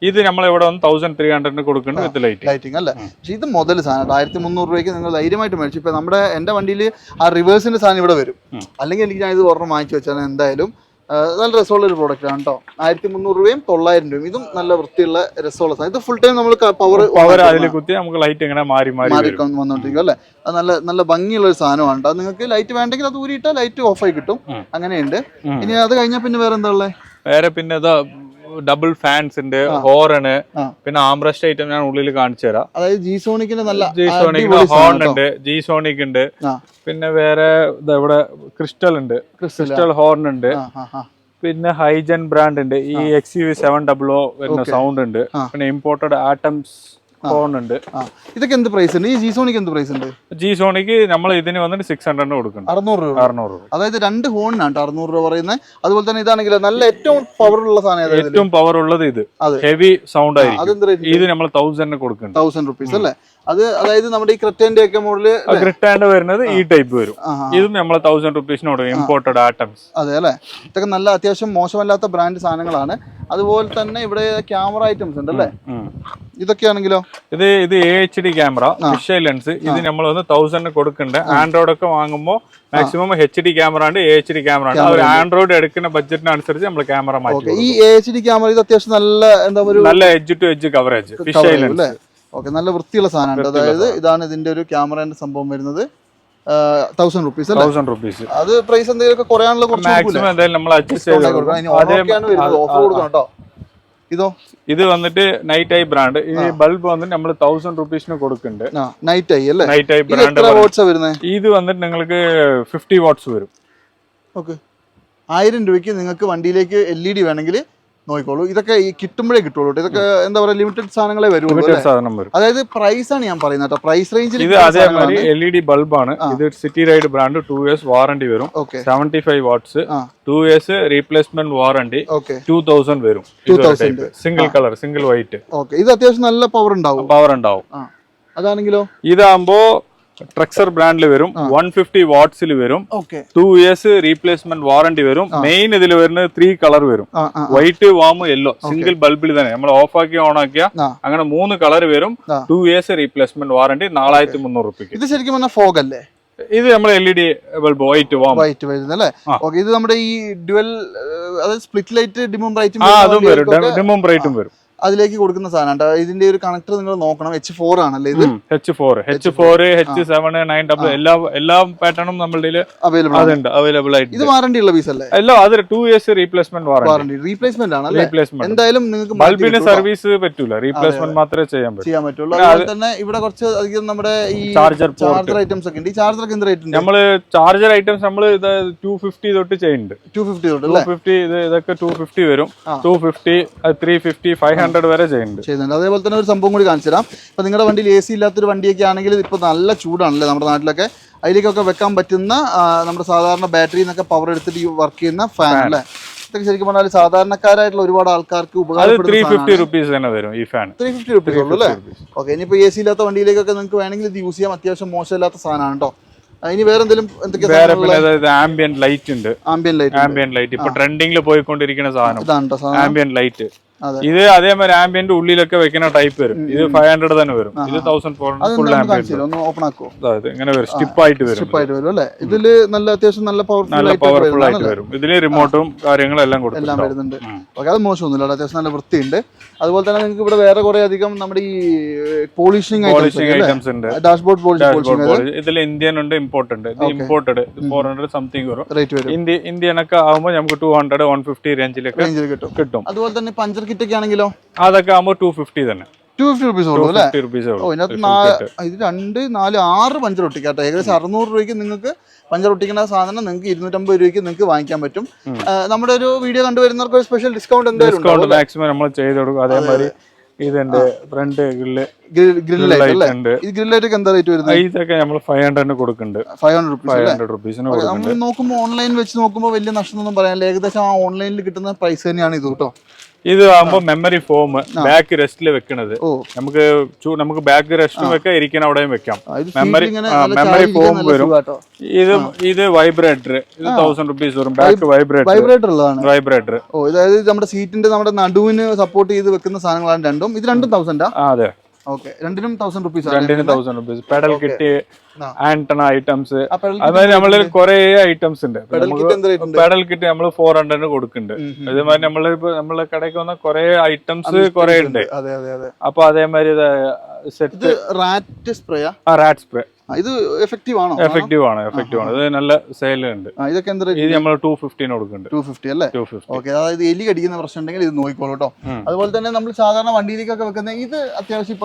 ഇത് നമ്മൾ ഇവിടെ വന്ന് 1300 കൊടുക്കുന്നുണ്ട് വിത്ത് ലൈറ്റിംഗ് അല്ലേ? പക്ഷേ ഇത് മുതൽ സാധനം 1300 രൂപയ്ക്ക് നിങ്ങൾ ധൈര്യമായിട്ട് മേടിച്ചു. ഇപ്പൊ എന്റെ വണ്ടിയിൽ ആ റിവേഴ്സിന്റെ സാധനം ഇവിടെ വരും. അല്ലെങ്കിൽ എനിക്ക് ഞാൻ ഇത് ഒരെണ്ണം വാങ്ങിച്ചു വെച്ചാൽ എന്തായാലും നല്ല രസമുള്ള ഒരു പ്രോഡക്റ്റ് ആണ് കേട്ടോ. 1300 രൂപയും 900 രൂപയും. ഇതും നല്ല വൃത്തിയുള്ള രസമുള്ള സാധനം. ഇത് ഫുൾ ടൈം നമ്മൾ പവർ അതിൽ കുത്തി നമുക്ക് ലൈറ്റ് ഇങ്ങനെ മാറി വന്നോണ്ടിരിക്കും അല്ലേ? അത് നല്ല നല്ല ഭംഗിയുള്ള ഒരു സാധനമാണ്. അത് നിങ്ങൾക്ക് ലൈറ്റ് വേണ്ടെങ്കിൽ അത് ഊരിയിട്ടാൽ ലൈറ്റ് ഓഫ് ആയി കിട്ടും. അങ്ങനെയുണ്ട്. ഇനി അത് കഴിഞ്ഞാൽ പിന്നെ വേറെ എന്താ ഉള്ളത്? വേറെ പിന്നെ ഡബിൾ ഫാൻസ് ഉണ്ട്, ഹോറണ്, പിന്നെ ആംബ്രസ്റ്റ് ഐറ്റം ഞാൻ ഉള്ളിൽ കാണിച്ചു തരാം. അതായത് G-Sonicന്റെ നല്ല ഹോൺ ഉണ്ട്, G-Sonic ഉണ്ട്. പിന്നെ വേറെ ഇവിടെ ക്രിസ്റ്റൽ ഉണ്ട്, ക്രിസ്റ്റൽ ഹോൺ ഉണ്ട്. പിന്നെ ഹൈജൻ ബ്രാൻഡ് ഉണ്ട്. ഈ XUV 700 വരുന്ന സൗണ്ട് ഉണ്ട്. പിന്നെ ഇമ്പോർട്ടഡ് ആറ്റംസ് ഹോൺ ഉണ്ട്. ഇതൊക്കെ എന്ത് പ്രൈസ് ഉണ്ട്? ഈ G-Sonic എന്ത് പ്രൈസ് ഉണ്ട്? G-Sonic നമ്മൾ ഇതിന് വന്നിട്ട് 600 കൊടുക്കണം. 600 രൂപ. അതായത് 2 ഹോണിനാണ് 600 രൂപ പറയുന്നത്. അതുപോലെ തന്നെ ഇതാണെങ്കിൽ നല്ല ഏറ്റവും പവർ ഉള്ള സാധനം, ഏറ്റവും പവർ ഉള്ളത് ഇത് ഹെവി സൗണ്ട് ആയിരിക്കും. ഇത് നമ്മൾ 1000 കൊടുക്കണം. 1000 റുപ്പീസ് അല്ലേ? അത് അതായത് നമ്മുടെ ഈ ക്രെറ്റന്റെ ഒക്കെ മോഡല്, ക്രെറ്റാന്റെ വരുന്നത് ഈ ടൈപ്പ് വരും. ഇതും നമ്മൾ 1000 റുപ്പീസിന് കൊടുക്കും. Imported atoms. അതെ അല്ലേ? ഇതൊക്കെ നല്ല അത്യാവശ്യം മോശമല്ലാത്ത ബ്രാൻഡ് സാധനങ്ങളാണ്. അതുപോലെ തന്നെ ഇവിടെ ക്യാമറ ഐറ്റംസ് ഉണ്ട് അല്ലേ? ഇതൊക്കെയാണെങ്കിലോ? ഇത് AHD ക്യാമറ, വിഷ്വൽ ലെൻസ്. ഇത് നമ്മൾ 1000 കൊടുക്കണ്ടേ. ആൻഡ്രോയിഡ് ഒക്കെ വാങ്ങുമ്പോൾ മാക്സിമം HD ക്യാമറ ഉണ്ട്, AHD ക്യാമറ ഉണ്ട്. അവർ ആൻഡ്രോയിഡ് എടുക്കുന്ന ബഡ്ജറ്റിനനുസരിച്ച് നമ്മൾ ക്യാമറ മാറ്റി. ഈ AHD ക്യാമറ ഇത് അത്യാവശ്യം നല്ല എന്താ പറയുക, നല്ല edge to edge coverage, visual lens. Okay. നല്ല വൃത്തിയുള്ള സാധനമാണ്. അതായത് ഇതാണ് ഇതിന്റെ ഒരു ക്യാമറയുടെ സംഭവം വരുന്നത്. 1000 റുപ്പീസ് അല്ലേ? 1000 റുപ്പീസ്. അത് പ്രൈസ് എന്തെങ്കിലും കുറയാനുള്ള മാക്സിമം എന്തായാലും നമ്മൾ അഡ്ജസ്റ്റ് ചെയ്ത് കൊടുക്കണം. ഇതോ? ഇത് വന്നിട്ട് നൈറ്റ് ഐ ബ്രാൻഡ്. ഈ ബൾബ് വന്നിട്ട് നമ്മൾ 1000 റുപ്പീസിന് കൊടുക്കുന്നുണ്ട്. നൈറ്റ് ഐ അല്ലേ? Night I brand. ഇത് വന്നിട്ട് നിങ്ങൾക്ക് 50 വാട്ട്സ് വരും. ഓക്കെ. 1000 രൂപയ്ക്ക് നിങ്ങൾക്ക് വണ്ടിയിലേക്ക് LED വേണമെങ്കിൽ നോക്കിക്കോളൂ. ഇതൊക്കെ ഈ കിട്ടുമ്പോഴേ കിട്ടുള്ളൂ. ഇതൊക്കെ എന്താ പറയുക, ലിമിറ്റഡ് സാധനങ്ങളെ വരുള്ളൂ. അതായത് പ്രൈസ് ആണ് ഞാൻ പറയുന്നത്. പ്രൈസ് റേഞ്ചിൽ ഇത് അതേമാതിരി LED ബൾബാണ്. ഇത് city ride brand. 2 years warranty വരും. 75 വാട്ട്സ്, 2 years റീപ്ലേസ്മെന്റ് വാറണ്ടി. 2000 വരും. Single colour, single white. ഇത് അത്യാവശ്യം നല്ല പവർ ഉണ്ടാവും. അതാണെങ്കിലോ? ഇതാകുമ്പോ ട്രക്സർ ബ്രാൻഡിൽ വരും. 150 വാട്ട്സിൽ വരും. 2 years റീപ്ലേസ്മെന്റ് വാറണ്ടി വരും. മെയിൻ ഇതിൽ വരുന്നത് 3 കളർ വരും. White, warm, yellow. സിംഗിൾ ബൾബിൽ തന്നെ നമ്മൾ ഓഫ് ആക്കി ഓൺ ആക്കിയ അങ്ങനെ 3 കളർ വരും. 2 years റീപ്ലേസ്മെന്റ് വാറണ്ടി. 4300 രൂപയ്ക്ക്. ഇത് ശരിക്കും പറഞ്ഞാൽ ഫോഗ് അല്ലേ? ഇത് നമ്മൾ LED ബൾബ് വൈറ്റ് വരുന്നത് അല്ലേ? ഓക്കെ, ഇത് നമ്മുടെ ഈ ഡ്യുവൽ അതായത് സ്പ്ലിറ്റ് ലൈറ്റ് ഡിമും ബ്രൈറ്റും അതും വരും, ഡിമും ബ്രൈറ്റും വരും. അതിലേക്ക് കൊടുക്കുന്ന സാധനം. ഇതിന്റെ ഒരു കണക്ടർ നിങ്ങൾ നോക്കണം, H4 ആണല്ലേ ഇത്? H4, H7, 9 എല്ലാ പാറ്റേണും നമ്മളുടെ അവൈലബിൾ ആയിട്ട്. ഇത് വാറണ്ടി ഉള്ള പീസ് അല്ലേ? അല്ല, അത് 2 years റീപ്ലേസ്മെന്റ് വാറണ്ടി. റീപ്ലേസ്മെന്റ് ആണ്. എന്തായാലും നിങ്ങൾക്ക് ബൾബിന് സർവീസ് പറ്റൂല, റീപ്ലേസ്മെന്റ് മാത്രമേ ചെയ്യാൻ പറ്റുള്ളൂ. അതുപോലെ തന്നെ ഇവിടെ കുറച്ച് അധികം നമ്മുടെ ഈ ചാർജർ ഐറ്റംസ് ഒക്കെ ഉണ്ട്. ഈ ചാർജർ ഒക്കെ എന്ത് റേറ്റ് ഉണ്ട്? നമ്മള് ചാർജർ ഐറ്റംസ് നമ്മൾ 250 തൊട്ട് ചെയ്യുന്നുണ്ട്. 250 തൊട്ട് അല്ലേ? 250 ഇതൊക്കെ 250 വരും. 250, 350, 500 വരെ ചെയ്യുന്നുണ്ട്. അതേപോലെ തന്നെ ഒരു സംഭവം കൂടി കാണിച്ചു തരാം. ഇപ്പൊ നിങ്ങളുടെ വണ്ടിയിൽ AC ഇല്ലാത്തൊരു വണ്ടിയൊക്കെ ആണെങ്കിൽ ഇപ്പൊ നല്ല ചൂടാണല്ലേ നമ്മുടെ നാട്ടിലൊക്കെ, അതിലേക്കൊക്കെ വെക്കാൻ പറ്റുന്ന നമ്മുടെ സാധാരണ ബാറ്ററി എന്നൊക്കെ പവർ എടുത്തിട്ട് വർക്ക് ചെയ്യുന്ന ഫാൻ അല്ലേ? ഇതൊക്കെ ശരിക്കും പറഞ്ഞാൽ സാധാരണക്കാരായിട്ടുള്ള ഒരുപാട് ആൾക്കാർക്ക് ഉപകാരപ്പെടുന്ന 350 രൂപീസ് തന്നെ വരും ഈ ഫാൻ. 350 രൂപീസ് ഉള്ളൂ അല്ലേ? ഓക്കെ, ഇനിയിപ്പോ AC ഇല്ലാത്ത വണ്ടിയിലേക്കൊക്കെ നിങ്ങൾക്ക് വേണമെങ്കിൽ ഇത് യൂസ് ചെയ്യാം. അത്യാവശ്യം മോശമില്ലാത്ത സാധനമാണ് കേട്ടോ. ഇനി വേറെ എന്തെങ്കിലും ആംബിയന്റ് ലൈറ്റ് ഉണ്ട്. ആംബിയന്റ് ലൈറ്റ് ഇപ്പൊ ട്രെൻഡിംഗിൽ പോയിക്കൊണ്ടിരിക്കുന്ന സാധനം ആംബിയന്റ് ലൈറ്റ്. ഇത് അതേമാതിരി ആംബിയന്റ് ഉള്ളിലൊക്കെ വെക്കുന്ന ടൈപ്പ് വരും. ഇത് 500 തന്നെ വരും. ഇത് 1400 ഫുൾ ആംബിയന്റ്. ഓപ്പൺ ആക്കോ, ഇങ്ങനെ വരും, സ്റ്റിപ്പ് ആയിട്ട് വരും അല്ലേ? ഇതില് നല്ല അത്യാവശ്യം നല്ല പവർഫുൾ ആയിട്ട് വരും. ഇതില് റിമോട്ടും കാര്യങ്ങളും എല്ലാം വരുന്നുണ്ട്. ഓക്കെ, അത് മോശമൊന്നുമില്ല, അത്യാവശ്യം നല്ല വൃത്തിയുണ്ട്. അതുപോലെ തന്നെ നിങ്ങൾക്ക് ഇവിടെ വേറെ കുറെ അധികം നമ്മുടെ ഈ പോളിഷിംഗ് ഐറ്റംസ് ഉണ്ട്. ഡാഷ്ബോർഡ് പോളിഷിംഗ് ഇതിൽ ഇന്ത്യൻ ഉണ്ട്, ഇമ്പോർട്ട് ഉണ്ട്. ഇത് ഇമ്പോർട്ടഡ് 400 സംതിങ് വരും. ഇന്ത്യൻ ഒക്കെ ആകുമ്പോൾ നമുക്ക് 200, 150 റേഞ്ചിലൊക്കെ കിട്ടും. അതുപോലെ തന്നെ പഞ്ചർ കിറ്റ് ഒക്കെ ആണെങ്കിലോ അതൊക്കെ ആകുമ്പോൾ 250 തന്നെ. 250 രൂപീസ് ഉള്ളൂ അല്ലേ? ഇത് 2, 4, 6 പഞ്ചർ ഒട്ടിക്കാട്ടെ. ഏകദേശം 600 രൂപയ്ക്ക് നിങ്ങൾക്ക് പഞ്ചർ ഒട്ടിക്കുന്ന സാധനം നിങ്ങൾക്ക് 250 രൂപയ്ക്ക് നിങ്ങൾക്ക് വാങ്ങിക്കാൻ പറ്റും. നമ്മുടെ ഒരു വീഡിയോ കണ്ടുവരുന്നവർക്ക് ഒരു സ്പെഷ്യൽ ഡിസ്കൗണ്ട് എന്തായാലും മാക്സിമം നമ്മൾ ചെയ്ത് കൊടുക്കും. അതേമാതിരി ഇതിന്റെ ഫ്രണ്ട് ഗ്രില്ലൈറ്റ് ഉണ്ട്. ഈ ഗ്രില്ലൈറ്റ് എന്താ റേറ്റ് വരുന്നത്? ഇതൊക്കെ നമ്മൾ 500 കൊടുക്കുന്നുണ്ട്. 500 രൂപീസിന് നമ്മൾ നോക്കുമ്പോൾ ഓൺലൈൻ വെച്ച് നോക്കുമ്പോൾ വലിയ നഷ്ടമൊന്നും പറയാനില്ല. ഏകദേശം ആ ഓൺലൈനിൽ കിട്ടുന്ന പ്രൈസ് തന്നെയാണ് ഇത് കേട്ടോ. ഇത് ആകുമ്പോ മെമ്മറി ഫോം ബാക്ക് റെസ്റ്റിൽ വെക്കണത്. നമുക്ക് ബാക്ക് റെസ്റ്റും വെക്കാം, ഇരിക്കാൻ അവിടെയും വെക്കാം. മെമ്മറി ഫോം വരും. ഇത് വൈബ്രേറ്റർ. ഇത് 1000 രൂപീസ് വരും. Back vibrator. അതായത് നമ്മുടെ സീറ്റിന്റെ നമ്മുടെ നടുവിന് സപ്പോർട്ട് ചെയ്ത് വെക്കുന്ന സാധനങ്ങളാണ് രണ്ടും. ഇത് രണ്ടും 1000. അതെ, ഓക്കെ, രണ്ടിനും 1000 രൂപീസ്. പെഡൽ കിറ്റ്, ആന്റണ ഐറ്റംസ്, അതായത് നമ്മള് കുറെ ഐറ്റംസ് ഉണ്ട്. പെഡൽ കിറ്റ് നമ്മൾ 400 കൊടുക്കുന്നുണ്ട്. അതേമാതിരി നമ്മളെ കടയ്ക്ക് വന്ന കുറെ ഐറ്റംസ് കുറെ ഉണ്ട്. അപ്പൊ അതേമാതിരി സെറ്റ് റാറ്റ് സ്പ്രേ ഇത് എഫക്റ്റീവ് ആണ്. ഇത് നല്ല സെയിൽ ഉണ്ട്. ഇതൊക്കെ ഇത് നമ്മൾ 250 കൊടുക്കുന്നുണ്ട്. 250 അല്ലേ? 250. ഓക്കെ, അതായത് എലി കടിക്കുന്ന പ്രശ്നം ഉണ്ടെങ്കിൽ ഇത് നോക്കിക്കോളൂ കേട്ടോ. അതുപോലെ തന്നെ നമ്മൾ സാധാരണ വണ്ടിയിലേക്കൊക്കെ വെക്കുന്ന ഇത് അത്യാവശ്യം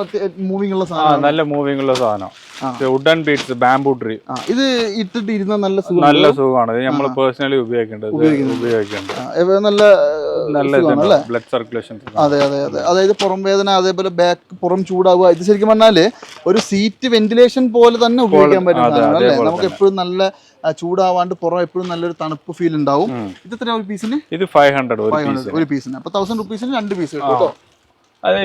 മൂവിംഗ് ഉള്ള സാധനം, നല്ല മൂവിംഗ് ഉള്ള സാധനം. Wooden beads, bamboo tree. ഇത് ഇട്ടിട്ട് ഇരുന്ന നല്ല സുഖമാണ്. ഇത് നമ്മൾ പേഴ്സണലി ഉപയോഗിക്കേണ്ടത്. നല്ല ബ്ലഡ് സർക്കുലേഷൻ. അതെ, അതായത് പുറം വേദന, അതേപോലെ പുറം ചൂടാവുക, ഇത് ശരിക്കും പറഞ്ഞാല് ഒരു സീറ്റ് വെന്റിലേഷൻ പോലെ തന്നെ ഉപയോഗിക്കാൻ പറ്റുന്നതാണ്. നമുക്ക് എപ്പോഴും നല്ല ചൂടാവാണ്ട് പുറം എപ്പോഴും നല്ലൊരു തണുപ്പ് ഫീൽ ഉണ്ടാവും. ഇത് എത്ര ഒരു പീസിന്? ഇത് 500 ഒരു പീസിന്. അപ്പൊ 1000 രൂപീസിന് 2 പീസ് കിട്ടും കേട്ടോ.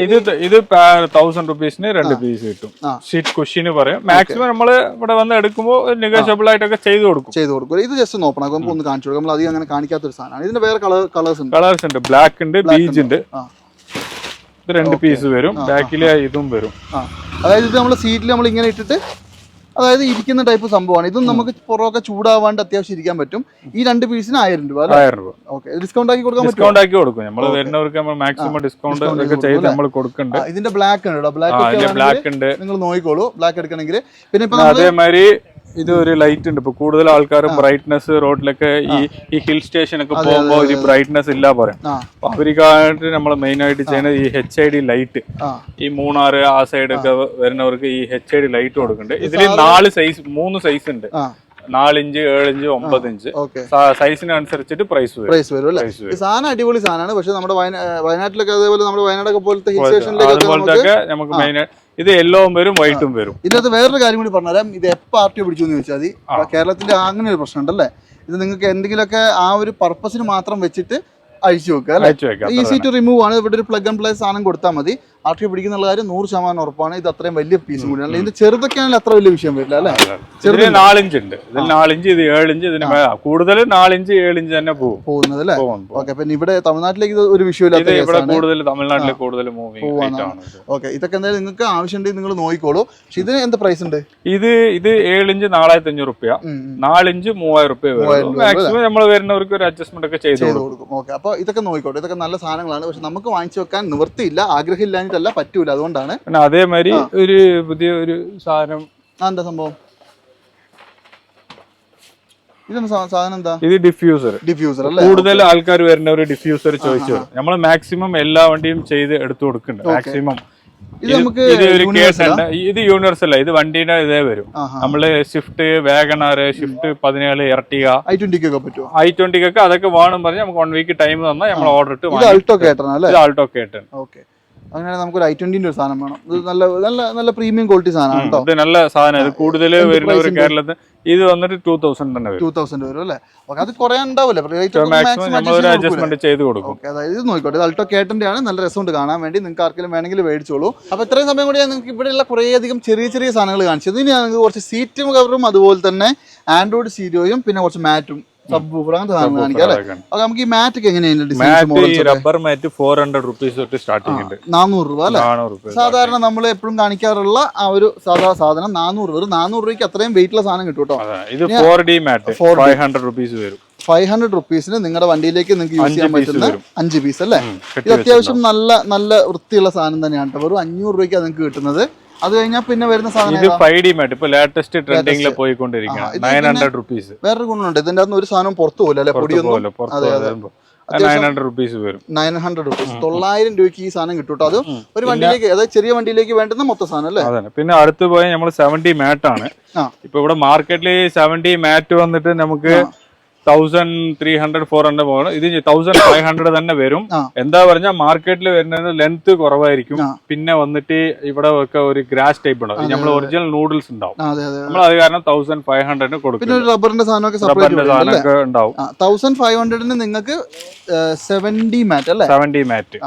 ഇത് 1000 രൂപീസിന് 2 പീസ് കിട്ടും. സീറ്റ് കുഷ്യന് പറയും. മാക്സിമം നമ്മള് ഇവിടെ വന്ന് എടുക്കുമ്പോൾ നെഗോഷ്യബിൾ ആയിട്ടൊക്കെ ചെയ്ത് കൊടുക്കും. ഇത് ജസ്റ്റ് ഓപ്പൺ ആകുമ്പോൾ ഒന്ന് കാണിച്ചു കൊടുക്കും. നമ്മൾ അധികം അങ്ങനെ കാണിക്കാത്തൊരു സാധനമാണ്. ഇതിന്റെ വേറെ കളേഴ്സ് ഉണ്ട്. ബ്ലാക്ക് ഉണ്ട്, ബീജ് ഉണ്ട്. ഇത് 2 പീസ് വരും. ബാക്കില് ഇതും വരും. അതായത് ഇത് നമ്മള് സീറ്റിൽ നമ്മൾ ഇങ്ങനെ ഇട്ടിട്ട് അതായത് ഇരിക്കുന്ന ടൈപ്പ് സംഭവമാണ്. ഇതും നമുക്ക് പുറമൊക്കെ ചൂടാവാണ്ട് അത്യാവശ്യം ഇരിക്കാൻ പറ്റും. ഈ 2 പീസിന് 1000 രൂപ. 1000 രൂപ. ഓക്കെ, ഡിസ്കൗണ്ട് ആക്കി കൊടുക്കാം. നമ്മൾ വരുന്നവർക്ക് മാക്സിമം ഡിസ്കൗണ്ട് ഒക്കെ ചെയ്ത് നമ്മൾ കൊടുക്കുന്നുണ്ട്. ഇതിന്റെ ബ്ലാക്ക് ഉണ്ട്. ബ്ലാക്ക് ഉണ്ട്, നിങ്ങൾ നോക്കിക്കോളൂ. ബ്ലാക്ക് എടുക്കണമെങ്കിൽ പിന്നെ അതേമാതിരി ഇത് ഒരു ലൈറ്റ് ഉണ്ട്. ഇപ്പൊ കൂടുതൽ ആൾക്കാർ ബ്രൈറ്റ്നസ് റോഡിലൊക്കെ ഈ ഹിൽ സ്റ്റേഷൻ ഒക്കെ പോകുമ്പോൾ ഒരു ബ്രൈറ്റ്നസ് ഇല്ല പറയാം. അപ്പൊ അവർക്കായിട്ട് നമ്മൾ മെയിൻ ആയിട്ട് ചെയ്യുന്നത് ഈ HID ലൈറ്റ്. ഈ മൂന്നാർ ആ സൈഡ് ഒക്കെ വരുന്നവർക്ക് ഈ HID ലൈറ്റ് കൊടുക്കുന്നുണ്ട്. ഇതിൽ 3 സൈസ് ഉണ്ട്. 4 ഇഞ്ച്, 7 ഇഞ്ച്, 9 ഇഞ്ച് സൈസിനനുസരിച്ചിട്ട് പ്രൈസ് വരും. സാധനം അടിപൊളി സാധനമാണ്. പക്ഷെ നമ്മുടെ വയനാട്ടിലൊക്കെ അതേപോലെ നമ്മുടെ വയനാടൊക്കെ പോലത്തെ ഹിൽ സ്റ്റേഷനിലൊക്കെ നമുക്ക് മെയിൻ ഇത് യെല്ലോവും വരും, വൈറ്റും വരും. ഇതിനകത്ത് വേറൊരു കാര്യം കൂടി പറഞ്ഞുതരാം. ഇത് എപ്പോൾ RTO പിടിച്ചു എന്ന് ചോദിച്ചാൽ മതി. കേരളത്തിന്റെ അങ്ങനെ ഒരു പ്രശ്നം ഉണ്ടല്ലേ. ഇത് നിങ്ങൾക്ക് എന്തെങ്കിലുമൊക്കെ ആ ഒരു പർപ്പസിന് മാത്രം വെച്ചിട്ട് അഴിച്ചു വെക്കുക. ഈസി ടു റിമൂവ് ആണ്. ഇവിടെ ഒരു പ്ലഗ് ആൻഡ് പ്ലേ സാധനം കൊടുത്താൽ മതി. RTO പിടിക്കുന്ന കാര്യം 100% ഉറപ്പാണ്. ഇത് അത്രയും വലിയ പീസ് കൂടിയാണ്. ഇതിന്റെ ചെറുതൊക്കെയാണെങ്കിൽ അത്ര വലിയ വിഷയം വരില്ല അല്ലേ? ചെറിയ 4 ഇഞ്ച് ഉണ്ട്, ഇതിൽ 4 ഇഞ്ച്, ഇത് 7 ഇഞ്ച്, ഇതിന് കൂടുതൽ 4 ഇഞ്ച് 7 ഇഞ്ച് തന്നെ പോകുന്നത് അല്ലേ? ഓക്കെ. പിന്നെ ഇവിടെ തമിഴ്നാട്ടിലേക്ക് ഇത് ഒരു വിഷയമില്ലാത്ത ഇവിടെ കൂടുതൽ തമിഴ്നാട്ടിൽ കൂടുതൽ മൂവിങ് ആണ്. ഓക്കെ. ഇതൊക്കെ എന്തായാലും നിങ്ങൾക്ക് ആവശ്യമുണ്ടെങ്കിൽ നിങ്ങൾ നോക്കിക്കോളൂ. പക്ഷെ ഇതിന് എന്ത് പ്രൈസ് ഉണ്ട്? ഇത് 7 ഇഞ്ച് 4500 റുപ്യ, 4 ഇഞ്ച് 3000 റുപ്യ. മാക്സിമം നമ്മൾ വരുന്നവർക്ക് ഒരു അഡ്ജസ്റ്റ്മെന്റ് ഒക്കെ ചെയ്ത് കൊടുക്കും. ഓക്കെ. അപ്പൊ ഇതൊക്കെ നോക്കിക്കോട്ടെ. ഇതൊക്കെ നല്ല സാധനങ്ങളാണ്. പക്ഷെ നമുക്ക് വാങ്ങിച്ചു വെക്കാൻ നിവൃത്തിയില്ല, ആഗ്രഹമില്ലാഞ്ഞിട്ടല്ല, പറ്റൂല, അതുകൊണ്ടാണ്. പിന്നെ അതേമാതിരി ഒരു പുതിയ ഒരു സാധനം. എന്താ സംഭവം? സാധനം എന്താ? ഇത് ഡിഫ്യൂസർ അല്ലേ? കൂടുതൽ ആൾക്കാർ വരുന്ന ഒരു ഡിഫ്യൂസർ ചോദിച്ചു നമ്മൾ മാക്സിമം എല്ലാ വണ്ടിയും ചെയ്ത് എടുത്തു കൊടുക്കുന്നുണ്ട്. മാക്സിമം ഇത് ഒരു കേസ് ഉണ്ട്. ഇത് യൂണിവേഴ്സൽ, ഇത് വണ്ടീന്റെ ഇതേ വരും. നമ്മള് Swift, WagonR, Swift 17, Ertiga, i20 ഒക്കെ അതൊക്കെ വേണം പറഞ്ഞാൽ നമുക്ക് 1 വീക്ക് ടൈം തന്നാൽ നമ്മൾ ഓർഡർ ഇട്ട്. ആൾട്ടോ കേട്ടൺ. അങ്ങനെ നമുക്കൊരു i20 ഒരു സാധനം വേണം. ഇത് നല്ല നല്ല നല്ല പ്രീമിയം ക്വാളിറ്റി സാധനമാണ് കേട്ടോ. ഇത് നല്ല സാധനം. ഇത് കൂടുതൽ വരുന്ന ഒരു കേരളത്തിൽ ഇത് വന്നിട്ട് 2000 തന്നെ വരും. 2000 വരും അല്ലേ? ഓക്കെ. അത് കുറേ ഉണ്ടാവില്ല, അഡ്ജസ്റ്റ്മെന്റ് ചെയ്ത് കൊടുക്കും. അതായത് ഇത് നോക്കിക്കോട്ടെ, ഇത് അൾട്ടോ കേട്ടന്റെ ആണ്. നല്ല രസമുണ്ട് കാണാൻ വേണ്ടി. നിങ്ങൾക്ക് ആർക്കെങ്കിലും വേണമെങ്കിൽ മേടിച്ചോളൂ. അപ്പോൾ ഇത്രയും സമയം കൂടി നിങ്ങൾക്ക് ഇവിടെയുള്ള കുറേയധികം ചെറിയ ചെറിയ സാധനങ്ങൾ കാണിച്ചത്. ഇനി നിങ്ങൾക്ക് കുറച്ച് സീറ്റും കവറും അതുപോലെ തന്നെ ആൻഡ്രോയിഡ് സ്റ്റീരിയോയും പിന്നെ കുറച്ച് മാറ്റും സബ്വൂഫർ അങ്ങനത്തെ സാധനങ്ങൾ കാണിക്കാം അല്ലേ? അപ്പോൾ നമുക്ക് ഈ മാറ്റ് ഒക്കെ എങ്ങനെയാണ്? റബ്ബർ മാറ്റ് 400 റുപ്പീസ് തൊട്ട് സ്റ്റാർട്ടിംഗ് ഉണ്ട്. 400 രൂപ അല്ലേ? സാധാരണ നമ്മൾ എപ്പോഴും കാണിക്കാറുള്ള ആ ഒരു സാധനം 400 വരും. 400 രൂപയ്ക്ക് അത്രയും വെയിറ്റുള്ള സാധനം കിട്ടും കേട്ടോ. ഇത് 4D മാറ്റ് 500 റുപ്പീസ് വരും. 500 റുപ്പീസിന് നിങ്ങളുടെ വണ്ടിയിലേക്ക് നിങ്ങൾക്ക് യൂസ് ചെയ്യാൻ പറ്റുന്ന 5 പീസ് അല്ലേ? ഇത് അത്യാവശ്യം നല്ല നല്ല വൃത്തിയുള്ള സാധനം തന്നെയാണ് കേട്ടോ. വെറും 500 രൂപയ്ക്ക് നിങ്ങൾക്ക് കിട്ടുന്നത്. അത് കഴിഞ്ഞാൽ പിന്നെ വരുന്ന സാധനം ഇത് 5D മാറ്റ് ഇപ്പൊ ലേറ്റസ്റ്റ് ട്രെൻഡിംഗിൽ പോയിക്കൊണ്ടിരിക്കുകയാണ്. 900 റുപ്പീസ്. വേറൊരു ഗുണമുണ്ട്, ഇതിന്റെ അകത്ത് ഒരു സാധനം പുറത്തു പോകില്ല അല്ലെ? പൊടിയൊന്നും. 900 റുപ്പീസ് വരും. 900 റുപ്പീസ്, 900 രൂപയ്ക്ക് ഈ സാധനം കിട്ടും കേട്ടോ. അത് ഒരു വണ്ടിയിലേക്ക്, അതായത് ചെറിയ വണ്ടിയിലേക്ക് വേണ്ടുന്ന മൊത്തം സാധനം അല്ലേ? അതെ. പിന്നെ അടുത്ത് പോയാൽ നമ്മൾ 70 മാറ്റ് ആണ്. ഇപ്പൊ ഇവിടെ മാർക്കറ്റിൽ 70 മാറ്റ് വന്നിട്ട് നമുക്ക് 1300 400 പോകണം. ഇത് 1500 തന്നെ വരും. എന്താ പറഞ്ഞാൽ മാർക്കറ്റിൽ വരുന്നത് ലെങ്ത് കുറവായിരിക്കും. പിന്നെ വന്നിട്ട് ഇവിടെ ഒക്കെ ഒരു ഗ്രാസ് ടൈപ്പ് ഉണ്ടാവും. നമ്മൾ ഒറിജിനൽ നൂഡിൽസ് ഉണ്ടാവും. നമ്മൾ അത് കാരണം 1500 കൊടുക്കും. പിന്നെ റബ്ബറിന്റെ സാധനമൊക്കെ ഉണ്ടാവും. 1500 നിങ്ങൾക്ക് 70 മാറ്റ് അല്ലേ? 70 മാറ്റ്.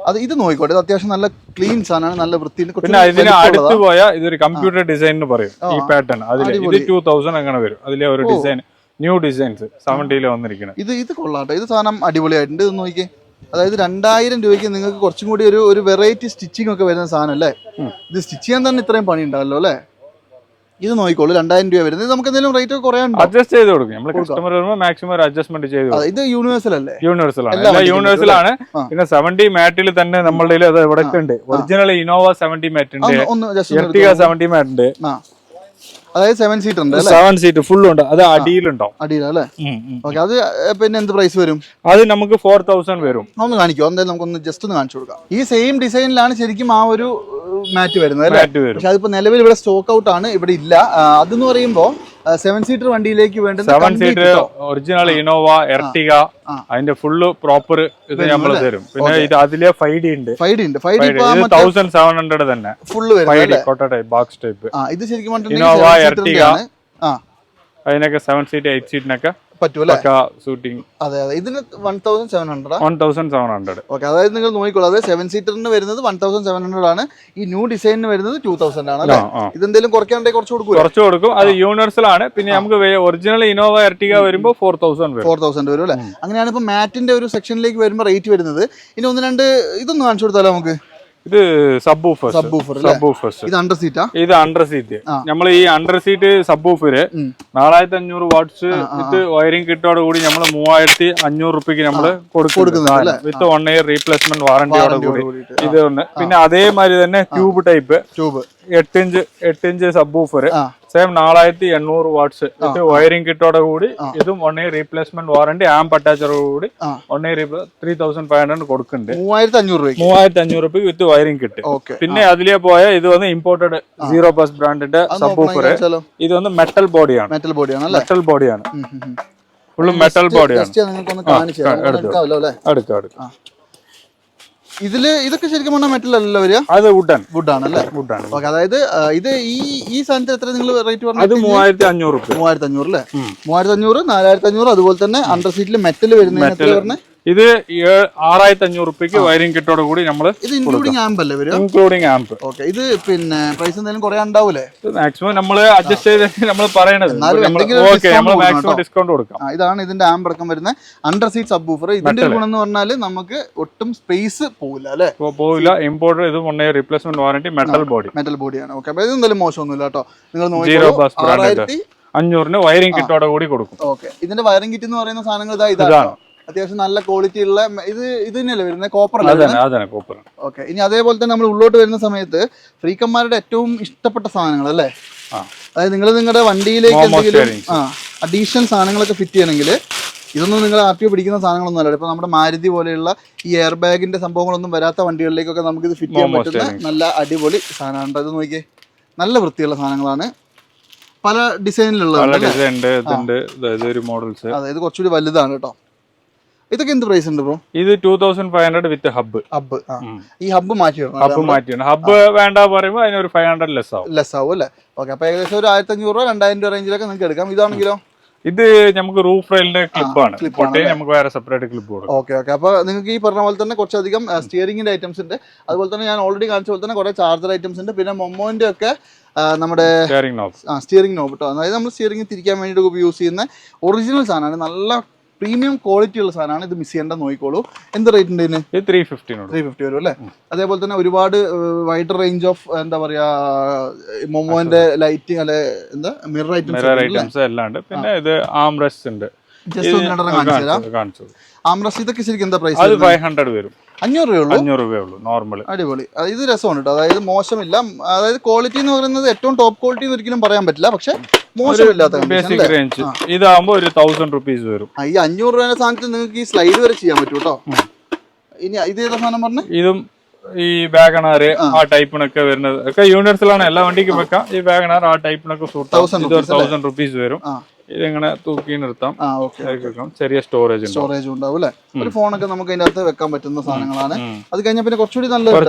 അത് ഇത് നോക്കിക്കോട്ടെ, ഇത് അത്യാവശ്യം നല്ല ക്ലീൻ സാധനമാണ്, നല്ല വൃത്തി. പിന്നെ ഇതിന് അടുത്ത് പോയാൽ ഇതൊരു കമ്പ്യൂട്ടർ ഡിസൈൻ എന്ന് പറയും ഈ പാറ്റേൺ. അതിൽ ഇത് 2000 അങ്ങനെ വരും. അതിലെ ഒരു ഡിസൈൻ, ന്യൂ ഡിസൈൻസ് 70 വന്നിരിക്കുന്നത്. ഇത് കൊള്ളാട്ടോ. ഇത് സാധനം അടിപൊളിയായിട്ടുണ്ട്. ഇത് നോക്കിയേ. അതായത് 2000 രൂപയ്ക്ക് നിങ്ങൾക്ക് കുറച്ചും കൂടി ഒരു വെറൈറ്റി സ്റ്റിച്ചിങ് ഒക്കെ വരുന്ന സാധനം അല്ലേ? ഇത് സ്റ്റിച്ച് ചെയ്യാൻ തന്നെ ഇത്രയും പണി ഉണ്ടാവല്ലോ അല്ലേ? ഇത് നോക്കിക്കോളൂ, 2000 രൂപ വരുന്നത്. നമുക്ക് എന്തെങ്കിലും റേറ്റ് കുറയാൻ അഡ്ജസ്റ്റ് ചെയ്ത് കൊടുക്കും. നമ്മൾ കസ്റ്റമർ വരുമ്പോൾ മാക്സിമം ഒരു അഡ്ജസ്റ്റ്മെന്റ് ചെയ്ത് കൊടുക്കും. ഇത് യൂണിവേഴ്സൽ അല്ലേ? യൂണിവേഴ്സൽ ആണ്. പിന്നെ 70 മാറ്റിൽ തന്നെ നമ്മളുടെ അത് ഇവിടെ ഉണ്ട്. ഒറിജിനൽ ഇന്നോവ 70 മാറ്റ് ഉണ്ട്, എർട്ടിക 70 മാറ്റ് ഉണ്ട്. അതായത് 7 സീറ്റർ ഉണ്ട്, 7 സീറ്റ് ഫുൾ ഉണ്ട്. അത് അടിയിലുണ്ടാവും. അടിയിലല്ലേ? ഓക്കെ. അത് പിന്നെ എന്ത് പ്രൈസ് വരും? അത് നമുക്ക് 4000 വരും. ഒന്ന് കാണിക്കോ? എന്തായാലും നമുക്കൊന്ന് ജസ്റ്റ് ഒന്ന് കാണിച്ചു കൊടുക്കാം. ഈ സെയിം ഡിസൈനിലാണ് ശരിക്കും ആ ഒരു മാറ്റ് വരുന്നത് അല്ലേ? പക്ഷെ അതിപ്പോ നിലവിൽ ഇവിടെ സ്റ്റോക്ക് ഔട്ട് ആണ്, ഇവിടെ ഇല്ല. അതെന്ന് പറയുമ്പോ 7 സീറ്റർ വണ്ടിയിലേക്ക് വേണ്ടത് 7 സീറ്റർ ഒറിജിനൽ ഇന്നോവ എർട്ടിക, അതിന്റെ ഫുള്ള് പ്രോപ്പർ ഇത് നമ്മൾ തരും. പിന്നെ ഇത് അതിലെ 5D ഉണ്ട്. 1700 തന്നെ ഫുള്ള് ബോക്സ് ടൈപ്പ്. ഇത് ശരിക്കും ഇന്നോവ എർട്ടിക അതിനൊക്കെ 7 സീറ്റ് 8 സീറ്റിനൊക്കെ പറ്റൂല്ലേ? ഷൂട്ടിംഗ്. അതെ അതെ. ഇതിന് 1700. 1700. ഓക്കെ. അതായത് നിങ്ങൾ നോക്കിക്കോളൂ, അതായത് 7 സീറ്ററിന് വരുന്നത് 1700 ആണ്. ഈ ന്യൂ ഡിസൈനിന് വരുന്നത് 2000 ആണ് അല്ലേ? ഇതെന്തെങ്കിലും കുറയ്ക്കാണ്ടെങ്കിൽ കുറച്ച് കൊടുക്കും. അത് യൂണിവേഴ്സൽ ആണ്. പിന്നെ നമുക്ക് ഒറിജിനൽ ഇന്നോവ എർട്ടിക വരുമ്പോൾ 4000 വരും അല്ലേ? അങ്ങനെയാണ് ഇപ്പൊ മാറ്റിന്റെ ഒരു സെക്ഷനിലേക്ക് വരുമ്പോൾ റേറ്റ് വരുന്നത്. ഇനി ഒന്ന് രണ്ട് ഇതൊന്ന് കാണിച്ചു കൊടുത്താലോ നമുക്ക്? ഇത് സബ്വൂഫർ. ഇത് അണ്ടർ സീറ്റാ? ഇത് അണ്ടർ സീറ്റ്. നമ്മൾ ഈ under seat സബ്വൂഫര് 4500 watts with wiring കിറ്റോട് കൂടി നമ്മൾ 3500 റുപ്യക്ക് നമ്മൾ കൊടുക്കുന്നത് വിത്ത് 1 ഇയർ റീപ്ലേസ്മെന്റ് വാറന്റിയോട് കൂടി. ഇത് ഉണ്ട്. പിന്നെ അതേമാതിരി തന്നെ tube type 8 inch subwoofer same 4800 watts with wiring കിറ്റോടെ കൂടി. ഇതും 1 ഇയർ റീപ്ലേസ്മെന്റ് വാറന്റി, ആംപ് അറ്റാച്ചറോട് കൂടി 1 ഇയർ 3500 കൊടുക്കുന്നുണ്ട്. 3500 രൂപ വിത്ത് വയറിംഗ് കിറ്റ്. പിന്നെ അതിലേ പോയ ഇത് വന്ന് ഇമ്പോർട്ടഡ് 0+ ബ്രാൻഡിന്റെ സബ്വൂഫർ. ഇത് വന്ന് മെറ്റൽ ബോഡിയാണ്. ഫുള്ള് മെറ്റൽ ബോഡിയാണ്. അടുക്കാം. ഇതൊക്കെ ശരിക്കും പറഞ്ഞാൽ മെറ്റൽ അല്ലല്ലോ വരിക? അത് വുഡ് ആണല്ലേ? ഓക്കെ. അതായത് ഇത് ഈ സാധനത്തിന് എത്ര നിങ്ങൾ റേറ്റ് പറഞ്ഞു? അത് 3500 അല്ലേ? 3500, 4500, 4500. അതുപോലെ തന്നെ അണ്ടർ സീറ്റിൽ മെറ്റൽ വരുന്നതിന് ഇത് 6500 രൂപയ്ക്ക് വയറിംഗ് കിറ്റോട് കൂടി നമ്മള് ഇത് ഇൻക്ലൂഡിംഗ് ആംപ് അല്ലേ വരും? Including amp. ഓക്കെ. ഇത് പിന്നെ പ്രൈസ് എന്തെങ്കിലും കുറയാൻ ഉണ്ടാവൂലേ? മാക്സിമം നമ്മള് അഡ്ജസ്റ്റ് ചെയ്ത് നമ്മൾ പറയണത് മാക്സിമം ഡിസ്കൗണ്ട് കൊടുക്കാം. ഇതാണ് ഇതിന്റെ ആംപ് അടക്കം വരുന്ന അണ്ടർ സീറ്റ് സബ് വൂഫർ. ഇതിന്റെ ഗുണം എന്ന് പറഞ്ഞാൽ നമുക്ക് ഒട്ടും സ്പേസ് പോകില്ല അല്ലെ? പോകില്ല. ഇമ്പോർട്ടർ ഇത് 1 year റീപ്ലേസ്മെന്റ് വാറന്റി, മെറ്റൽ ബോഡിയാണ്. ഓക്കെ. അപ്പൊ ഇത് എന്തായാലും മോശമൊന്നുമില്ല കേട്ടോ. നിങ്ങൾ 6500 വയറിംഗ് കിറ്റോടെ കൂടി കൊടുക്കും. ഓക്കെ. ഇതിന്റെ വയറിംഗ് കിറ്റ് എന്ന് പറയുന്ന സാധനങ്ങൾ ഇതാണ് അത്യാവശ്യം നല്ല ക്വാളിറ്റി ഉള്ള ഇത് തന്നെയല്ലേ വരുന്നത്? കോപ്പർ അല്ലേ? കോപ്പർ. ഓക്കെ. ഇനി അതേപോലെ തന്നെ നമ്മൾ ഉള്ളോട്ട് വരുന്ന സമയത്ത് ഫ്രീക്കന്മാരുടെ ഏറ്റവും ഇഷ്ടപ്പെട്ട സാധനങ്ങൾ അല്ലേ? അതായത് നിങ്ങൾ നിങ്ങളുടെ വണ്ടിയിലേക്ക് എന്തെങ്കിലും അഡീഷണൽ സാധനങ്ങളൊക്കെ ഫിറ്റ് ചെയ്യണമെങ്കിൽ ഇതൊന്നും നിങ്ങൾ RTO പിടിക്കുന്ന സാധനങ്ങളൊന്നും അല്ല. ഇപ്പൊ നമ്മുടെ മാരുതി പോലെയുള്ള ഈ എയർ ബാഗിന്റെ സംഭവങ്ങളൊന്നും വരാത്ത വണ്ടികളിലേക്കൊക്കെ നമുക്ക് ഇത് ഫിറ്റ് ചെയ്യാൻ പറ്റുന്ന നല്ല അടിപൊളി സാധനമാണ്. ഇത് നോക്കിയേ, നല്ല വൃത്തിയുള്ള സാധനങ്ങളാണ്. പല ഡിസൈനിലുള്ള മോഡൽസ്. അതായത് കുറച്ചുകൂടി വലുതാണ് കേട്ടോ. ഇതൊക്കെ എന്ത് പ്രൈസ് ഉണ്ട് ബ്രോ? ഇത് 2500 വിത്ത് ഹബ്ബ്. ഈ ഹബ്ബ് മാറ്റിയാണ്. ഹബ്ബ് വേണ്ട പറയുമ്പോൾ അതിനൊരു 500 ലെസ് ആവും അല്ലേ? ഓക്കെ. അപ്പൊ ഏകദേശം ഒരു 1500 രൂപ 2000 രൂപ റേഞ്ചിലൊക്കെ നിങ്ങൾക്ക് എടുക്കാം. ഇതാണെങ്കിലോ ഇത് നമുക്ക് റൂഫ് റെയിലിന്റെ ക്ലിപ്പാണ്. നമുക്ക് വേറെ സെപ്പറേറ്റ് ക്ലിപ്പ് കൊടുക്കും. ഓക്കെ. അപ്പൊ നിങ്ങൾക്ക് ഈ പറഞ്ഞ പോലെ തന്നെ കുറച്ചധികം സ്റ്റിയറിംഗിന്റെ ഐറ്റംസ് ഉണ്ട്. അതുപോലെ തന്നെ ഞാൻ ഓൾറെഡി കാണിച്ച പോലെ തന്നെ കുറെ ചാർജർ ഐറ്റംസ് ഉണ്ട്. പിന്നെ മൊമോന്റെ ഒക്കെ നമ്മുടെ സ്റ്റിയറിംഗ് നോബ് കേട്ടോ. അതായത് നമ്മൾ സ്റ്റിയറിംഗ് തിരിക്കാൻ വേണ്ടിയിട്ട് യൂസ് ചെയ്യുന്ന ഒറിജിനൽ സാധനമാണ്. നല്ല പ്രീമിയം ക്വാളിറ്റി ഉള്ള സാധനമാണ്. ഇത് മിസ് ചെയ്യേണ്ട നോക്കിക്കോളൂ. എന്ത് റേറ്റ് ഉണ്ട് ഇതിന്? 350 വരും അല്ലേ? അതേപോലെ തന്നെ ഒരുപാട് വൈഡർ റേഞ്ച് ഓഫ് എന്താ പറയാ മൊമോന്റെ ലൈറ്റിംഗ് അല്ലെ എന്താ മിറർ ഐറ്റംസ് എല്ലാം ഉണ്ട്. പിന്നെ ഇത് ആംറെസ്റ്റ് ഉണ്ട്. ആംറെസ്റ്റ് ഇതൊക്കെ ശരിക്കും എന്താ പ്രൈസ്? 500 വരും. 500 രൂപയുള്ളൂ നോർമൽ. അടിപൊളി. ഇത് രസമാണ് കേട്ടോ. അതായത് മോശമില്ല. അതായത് ക്വാളിറ്റി എന്ന് പറയുന്നത് ഏറ്റവും ടോപ്പ് ക്വാളിറ്റി ഒരിക്കലും പറയാൻ പറ്റില്ല. പക്ഷെ മോശമില്ലാത്ത ബേസിക് റേഞ്ച്. ഇതാകുമ്പോൾ ഒരു 1000 രൂപീസ് വരും. ഈ 500 രൂപയുടെ സാധനത്തിൽ നിങ്ങൾക്ക് ഈ സ്ലൈഡ് വരെ ചെയ്യാൻ പറ്റും കേട്ടോ. ഇനി ഇത് ഏതാ സാധനം പറഞ്ഞ? ഇതും ഈ വാഗണാറ് ആ ടൈപ്പിനൊക്കെ വരുന്നത് ഒക്കെ യൂണിവേഴ്സലാണ്. എല്ലാ വണ്ടിക്കും വെക്കാം. ഈ വാഗണാർ ആ ടൈപ്പിനൊക്കെ സൂട്ട് 1000 രൂപീസ് വരും. ഇതിങ്ങനെ തൂക്കി നിർത്താം. ചെറിയ സ്റ്റോറേജ് ഉണ്ടാവും അല്ലെ? ഒരു ഫോണൊക്കെ നമുക്ക് അതിന്റെ അകത്ത് വെക്കാൻ പറ്റുന്ന സാധനങ്ങളാണ്. അത് കഴിഞ്ഞാൽ പിന്നെ കുറച്ചുകൂടി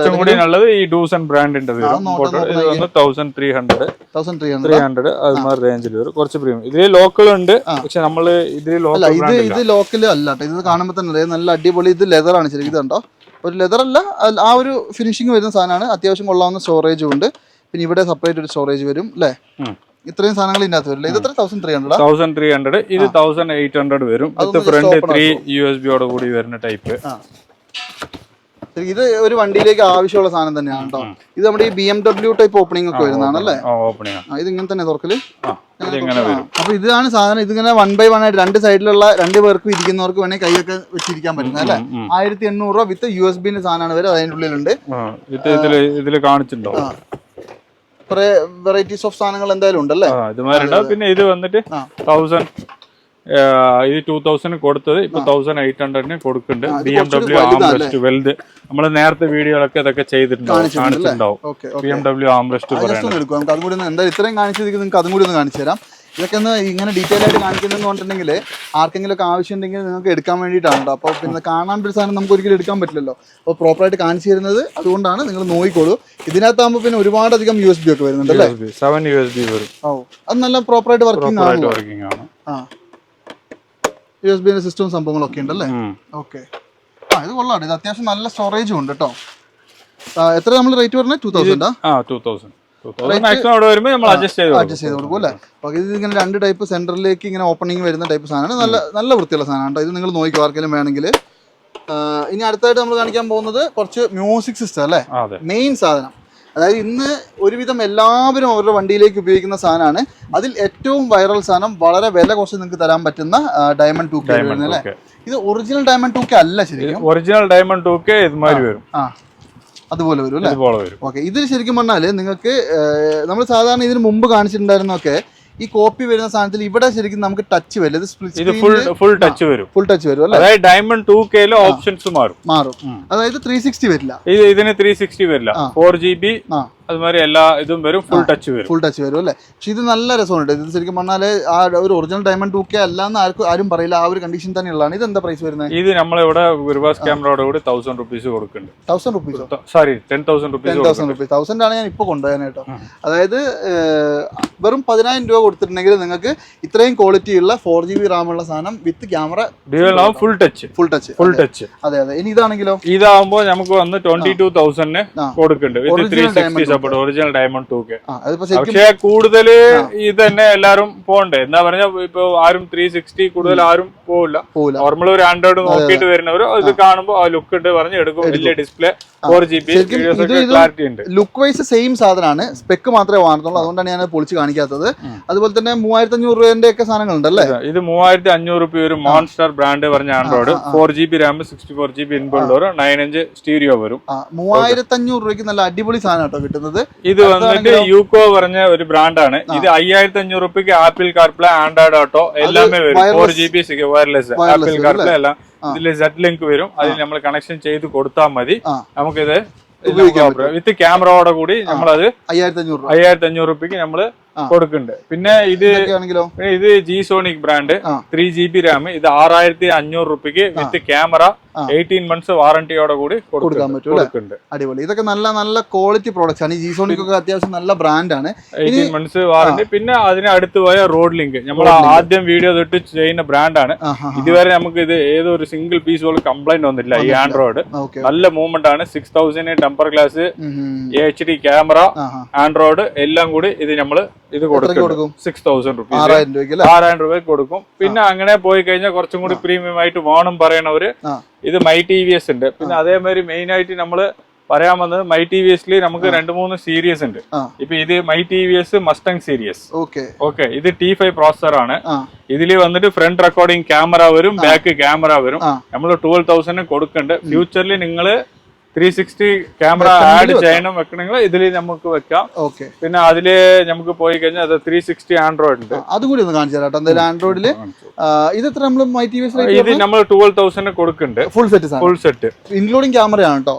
നല്ലത് ഈ ഡൂസൺ ബ്രാൻഡിന്റെ 1300 അതുമാതിരി റേഞ്ചിൽ വരും. കുറച്ച് പ്രീമിയം. ഇതിൽ ലോക്കൽ ഉണ്ട്. പക്ഷെ നമ്മള് ഇത് ലോക്കൽ അല്ല. ഇത് കാണുമ്പോൾ തന്നെ നല്ല അടിപൊളി. ഇത് ലെതറാണ് ശരിക്കും. ഇത് കണ്ടോ, ഒരു ലെതർ അല്ല, ആ ഒരു ഫിനിഷിങ് വരുന്ന സാധനമാണ്. അത്യാവശ്യം കൊള്ളാവുന്ന സ്റ്റോറേജും ഉണ്ട്. പിന്നെ ഇവിടെ സെപ്പറേറ്റ് ഒരു സ്റ്റോറേജ് വരും അല്ലേ? ഇത്രയും സാധനങ്ങൾ ഇതിനകത്ത് വരില്ല. ഇത് 1300. ഇത് 1800 വരും. ഫ്രണ്ട് 3 USB കൂടി വരുന്ന ടൈപ്പ്. ഇത് ഒരു വണ്ടിയിലേക്ക് ആവശ്യമുള്ള സാധനം തന്നെയാണ് കേട്ടോ. ഇത് നമ്മുടെ ഈ BMW ടൈപ്പ് ഓപ്പണിംഗ് ഒക്കെ വരുന്നതാണ് അല്ലേ? ഇത് ഇങ്ങനെ തന്നെ തുറക്കല്. അപ്പൊ ഇതാണ് സാധനം. ഇതിങ്ങനെ 1 by 1 ആയിട്ട് 2 സൈഡിലുള്ള 2 പേർക്ക് ഇരിക്കുന്നവർക്ക് വേണമെങ്കിൽ കൈയൊക്കെ വെച്ചിരിക്കാൻ പറ്റുന്നത് അല്ലേ? 1800 രൂപ വിത്ത് USB സാധനമാണ് വരെ അതിന്റെ ഉള്ളിലുണ്ട്. ഇതില് കാണിച്ചിട്ടുണ്ടോ? കുറെ വെറൈറ്റീസ് ഓഫ് സാധനങ്ങൾ എന്തായാലും ഉണ്ടല്ലേ? പിന്നെ ഇത് വന്നിട്ട് 1000 ഇത് 2000 കൊടുത്തത് ഇപ്പൊ 1800 കൊടുക്കുന്നുണ്ട്. BMW armrest weld. നമ്മൾ നേരത്തെ വീഡിയോകളൊക്കെ ഇതൊക്കെ കാണിച്ചിട്ടുണ്ടാവും. BMW ആംറെസ്റ്റ് അതും കൂടി എന്തായാലും ഇത്രയും കാണിച്ചത് നിങ്ങൾക്ക് അതും കൂടി ഒന്ന് കാണിച്ചു തരാം. ഇതൊക്കെ ഒന്ന് ഇങ്ങനെ ഡീറ്റെയിൽ ആയിട്ട് കാണിക്കുന്നതെന്ന് പറഞ്ഞിട്ടുണ്ടെങ്കിൽ ആർക്കെങ്കിലും ഒക്കെ ആവശ്യം ഉണ്ടെങ്കിൽ നിങ്ങൾക്ക് എടുക്കാൻ വേണ്ടിയിട്ടാണ് കേട്ടോ. അപ്പോൾ പിന്നെ കാണാൻ ഒരു സാധനം നമുക്ക് ഒരിക്കലും എടുക്കാൻ പറ്റില്ലല്ലോ. അപ്പോൾ പ്രോപ്പറായിട്ട് കാണിച്ചു തരുന്നത് അതുകൊണ്ടാണ്. നിങ്ങൾ നോക്കിക്കോളൂ. ഇതിനകത്താകുമ്പോൾ പിന്നെ ഒരുപാടധികം USB ഒക്കെ വരുന്നുണ്ട് അല്ലേ? 7 USB വരും. അത് നല്ല പ്രോപ്പറായിട്ട് വർക്കിംഗ് ആണ്. USB സിസ്റ്റവും സംഭവങ്ങളൊക്കെ ഉണ്ടല്ലേ? ഓക്കെ. ഇത് കൊള്ളാം. ഇത് അത്യാവശ്യം നല്ല സ്റ്റോറേജും ഉണ്ട് കേട്ടോ. എത്ര നമ്മൾ റേറ്റ് പറഞ്ഞത്? 2000. അഡ്ജസ്റ്റ് ചെയ്ത് കൊടുക്കും അല്ലേ? അപ്പോൾ ഇത് ഇങ്ങനെ 2 ടൈപ്പ് സെന്ററിലേക്ക് ഇങ്ങനെ ഓപ്പണിംഗ് വരുന്ന ടൈപ്പ് സാധനമാണ്. നല്ല വൃത്തിയുള്ള സാധനമാണ് കേട്ടോ. ഇത് നിങ്ങൾ നോക്കിക്കോ ആർക്കെങ്കിലും വേണമെങ്കിൽ. ഇനി അടുത്തായിട്ട് നമ്മൾ കാണിക്കാൻ പോകുന്നത് കുറച്ച് മ്യൂസിക് സിസ്റ്റം അല്ലേ? മെയിൻ സാധനം. അതായത് ഇന്ന് ഒരുവിധം എല്ലാവരും അവരുടെ വണ്ടിയിലേക്ക് ഉപയോഗിക്കുന്ന സാധനമാണ്. അതിൽ ഏറ്റവും വൈറൽ സാധനം, വളരെ വില കുറച്ച് നിങ്ങൾക്ക് തരാൻ പറ്റുന്ന ഡയമണ്ട് 2K അല്ലേ? ഇത് ഒറിജിനൽ ഡയമണ്ട് 2K അല്ല ശരിക്കും. ഒറിജിനൽ ഡയമണ്ട് 2K ഇതുമാതിരി വരും. അതുപോലെ വരും അല്ലേ? ഓക്കെ. ഇതിൽ ശരിക്കും പറഞ്ഞാൽ നിങ്ങൾക്ക് നമ്മൾ സാധാരണ ഇതിന് മുമ്പ് കാണിച്ചിട്ടുണ്ടായിരുന്നൊക്കെ ഈ കോപ്പി വരുന്ന സാധനത്തിൽ ഇവിടെ ശരിക്കും നമുക്ക് ടച്ച് വരില്ല. ഇത് ഫുൾ ടച്ച് വരും അല്ലേ? അതായത് ഡയമണ്ട് 2K ഓപ്ഷൻസ് മാറും. അതായത് 360 വരില്ല. ഇതിന് 360 വരില്ല. 4GB അതുമാതിരി എല്ലാ ഇതും വരും, ഫുൾ ടച്ച് വരും അല്ലേ. പക്ഷെ ഇത് നല്ല രസമുണ്ട്. ഇത് ശരിക്കും പറഞ്ഞാൽ ആ ഒരു ഒറിജിനൽ ഡയമണ്ട് 2K അല്ലാന്ന് ആരും പറയില്ല, ആ ഒരു കണ്ടീഷൻ തന്നെയുള്ളതാണ്. ഇത് എന്താ പ്രൈസ് വരുന്നത്? ഇത് നമ്മളിവിടെ റിവേഴ്സ് ക്യാമറയോട് കൂടി 1000 rupees കൊടുക്കുന്നുണ്ട്. 1000 rupees? Sorry 10,000 rupees. 1000 ആണ് ഞാൻ ഇപ്പൊ കൊണ്ടുപോകാനായിട്ടോ. അതായത് വെറും 10,000 രൂപ കൊടുത്തിട്ടുണ്ടെങ്കിൽ നിങ്ങൾക്ക് ഇത്രയും ക്വാളിറ്റി ഉള്ള 4GB RAM ഉള്ള സാധനം വിത്ത് ക്യാമറ ഫുൾ ടച്ച്. അതെ അതെ. ഇനി ഇതാണെങ്കിലോ? ഇതാവുമ്പോ നമുക്ക് വന്ന് 22,000 കൊടുക്കുന്നുണ്ട് വിത്ത് 360 സപ്പോർട്ട്, ഒറിജിനൽ ഡയമണ്ട് 2K. പക്ഷേ കൂടുതല് ഇത് തന്നെ എല്ലാരും പോണ്ടേ, എന്താ പറഞ്ഞ ഇപ്പൊ ആരും 360 കൂടുതൽ ആരും പോവില്ല. നോർമൽ ഒരു ആൻഡ്രോയിഡ് നോക്കിയിട്ട് വരുന്നവർ ഇത് കാണുമ്പോൾ ആ ലുക്ക് ഉണ്ട് പറഞ്ഞ് എടുക്കും. വലിയ ഡിസ്പ്ലേ, 4GB ക്ലാരിറ്റി ഉണ്ട്. ലുക്ക് വൈസ് സെയിം സാധനമാണ്, സ്പെക്ക് മാത്രമേ വാങ്ങത്തുള്ളൂ. അതുകൊണ്ടാണ് ഞാൻ പൊളിച്ച് കാണിക്കാത്തത്. അതുപോലെ തന്നെ 3500 രൂപന്റെ ഒക്കെ സാധനങ്ങളുണ്ടല്ലേ? ഇത് 3500 രൂപ ഒരു മോൺസ്റ്റർ ബ്രാൻഡ് പറഞ്ഞ Android 4GB RAM 64GB inbuilt 9" stereo വരും. 3500 രൂപയ്ക്ക് നല്ല അടിപൊളി സാധനം കേട്ടോ കിട്ടുന്നത്. ഇത് വന്നിട്ട് യൂക്കോ പറഞ്ഞ ഒരു ബ്രാൻഡാണ്. ഇത് 5500 രൂപയ്ക്ക് ആപ്പിൾ കാർപ്ലേ, ആൻഡ്രോയിഡ് ഓട്ടോ എല്ലാമേ വരും. 4GB വയർലെസ് ആപ്പിൾ കാർപ്ലേ എല്ലാം ഇതിൽ സെറ്റ് ലിങ്ക് വരും. അതിൽ നമ്മൾ കണക്ഷൻ ചെയ്ത് കൊടുത്താൽ മതി. നമുക്കിത് വിത്ത് ക്യാമറയോടെ കൂടി നമ്മളത് 5500 രൂപയ്ക്ക് നമ്മള് കൊടുക്കുന്നുണ്ട്. പിന്നെ ഇത് G-Sonic ബ്രാൻഡ് 3GB RAM. ഇത് 6500 രൂപയ്ക്ക് വിത്ത് ക്യാമറ 18 months വാറന്റിയോടെ കൂടി കൊടുക്കാൻ പറ്റും. അടിപൊളി. ഇതൊക്കെ നല്ല നല്ല ക്വാളിറ്റി പ്രോഡക്ട്സ് ആണ്. G-Sonic ഒക്കെ അത്യാവശ്യം നല്ല ബ്രാൻഡാണ്. 18 months വാറന്റി. പിന്നെ അതിന് അടുത്ത് പോയ റോഡ് ലിങ്ക് നമ്മൾ ആദ്യം വീഡിയോ തൊട്ട് ചെയ്യുന്ന ബ്രാൻഡാണ്. ഇതുവരെ നമുക്ക് ഇത് ഏതോ ഒരു സിംഗിൾ പീസ് പോലും കംപ്ലൈന്റ് വന്നില്ല. ഈ ആൻഡ്രോയിഡ് നല്ല മൂവ്മെന്റ് ആണ്. 6000 temper glass, HD camera, Android എല്ലാം കൂടി ഇത് നമ്മള് ഇത് കൊടുക്കും. 6000 rupees, 6000 രൂപ കൊടുക്കും. പിന്നെ അങ്ങനെ പോയി കഴിഞ്ഞാൽ കുറച്ചും കൂടി പ്രീമിയം ആയിട്ട് വേണം പറയണവര് ഇത് മൈ TVS ഉണ്ട്. പിന്നെ അതേമാതിരി മെയിൻ ആയിട്ട് നമ്മള് പറയാൻ വന്നത് മൈ TVSൽ നമുക്ക് 2-3 സീരീസ് ഉണ്ട്. ഇപ്പൊ ഇത് മൈ TVS മസ്റ്റങ് സീരീസ്. ഓക്കെ, ഇത് T5 പ്രോസസർ ആണ്. ഇതില് വന്നിട്ട് ഫ്രണ്ട് റെക്കോർഡിംഗ് ക്യാമറ വരും, ബാക്ക് ക്യാമറ വരും. നമ്മൾ 12,000 കൊടുക്കണ്ട്. ഫ്യൂച്ചറിൽ നിങ്ങള് 360 ക്യാമറ ആഡ് ചെയ്യണം വെക്കണമെങ്കിൽ ഇതിൽ നമുക്ക് വെക്കാം. പിന്നെ അതില് നമുക്ക് പോയി കഴിഞ്ഞാൽ അത് 360 ആൻഡ്രോയിഡ് ഉണ്ട്. അതുകൂടി ഒന്ന് കാണിച്ചു തരാം. എന്തായാലും ആൻഡ്രോയിഡില് ഇത് നമ്മൾ മൈ TVS ഇത് നമ്മൾ 12,000 കൊടുക്കുന്നുണ്ട്. ഫുൾ സെറ്റ് ഇൻക്ലൂഡിംഗ് ക്യാമറയാണ് കേട്ടോ.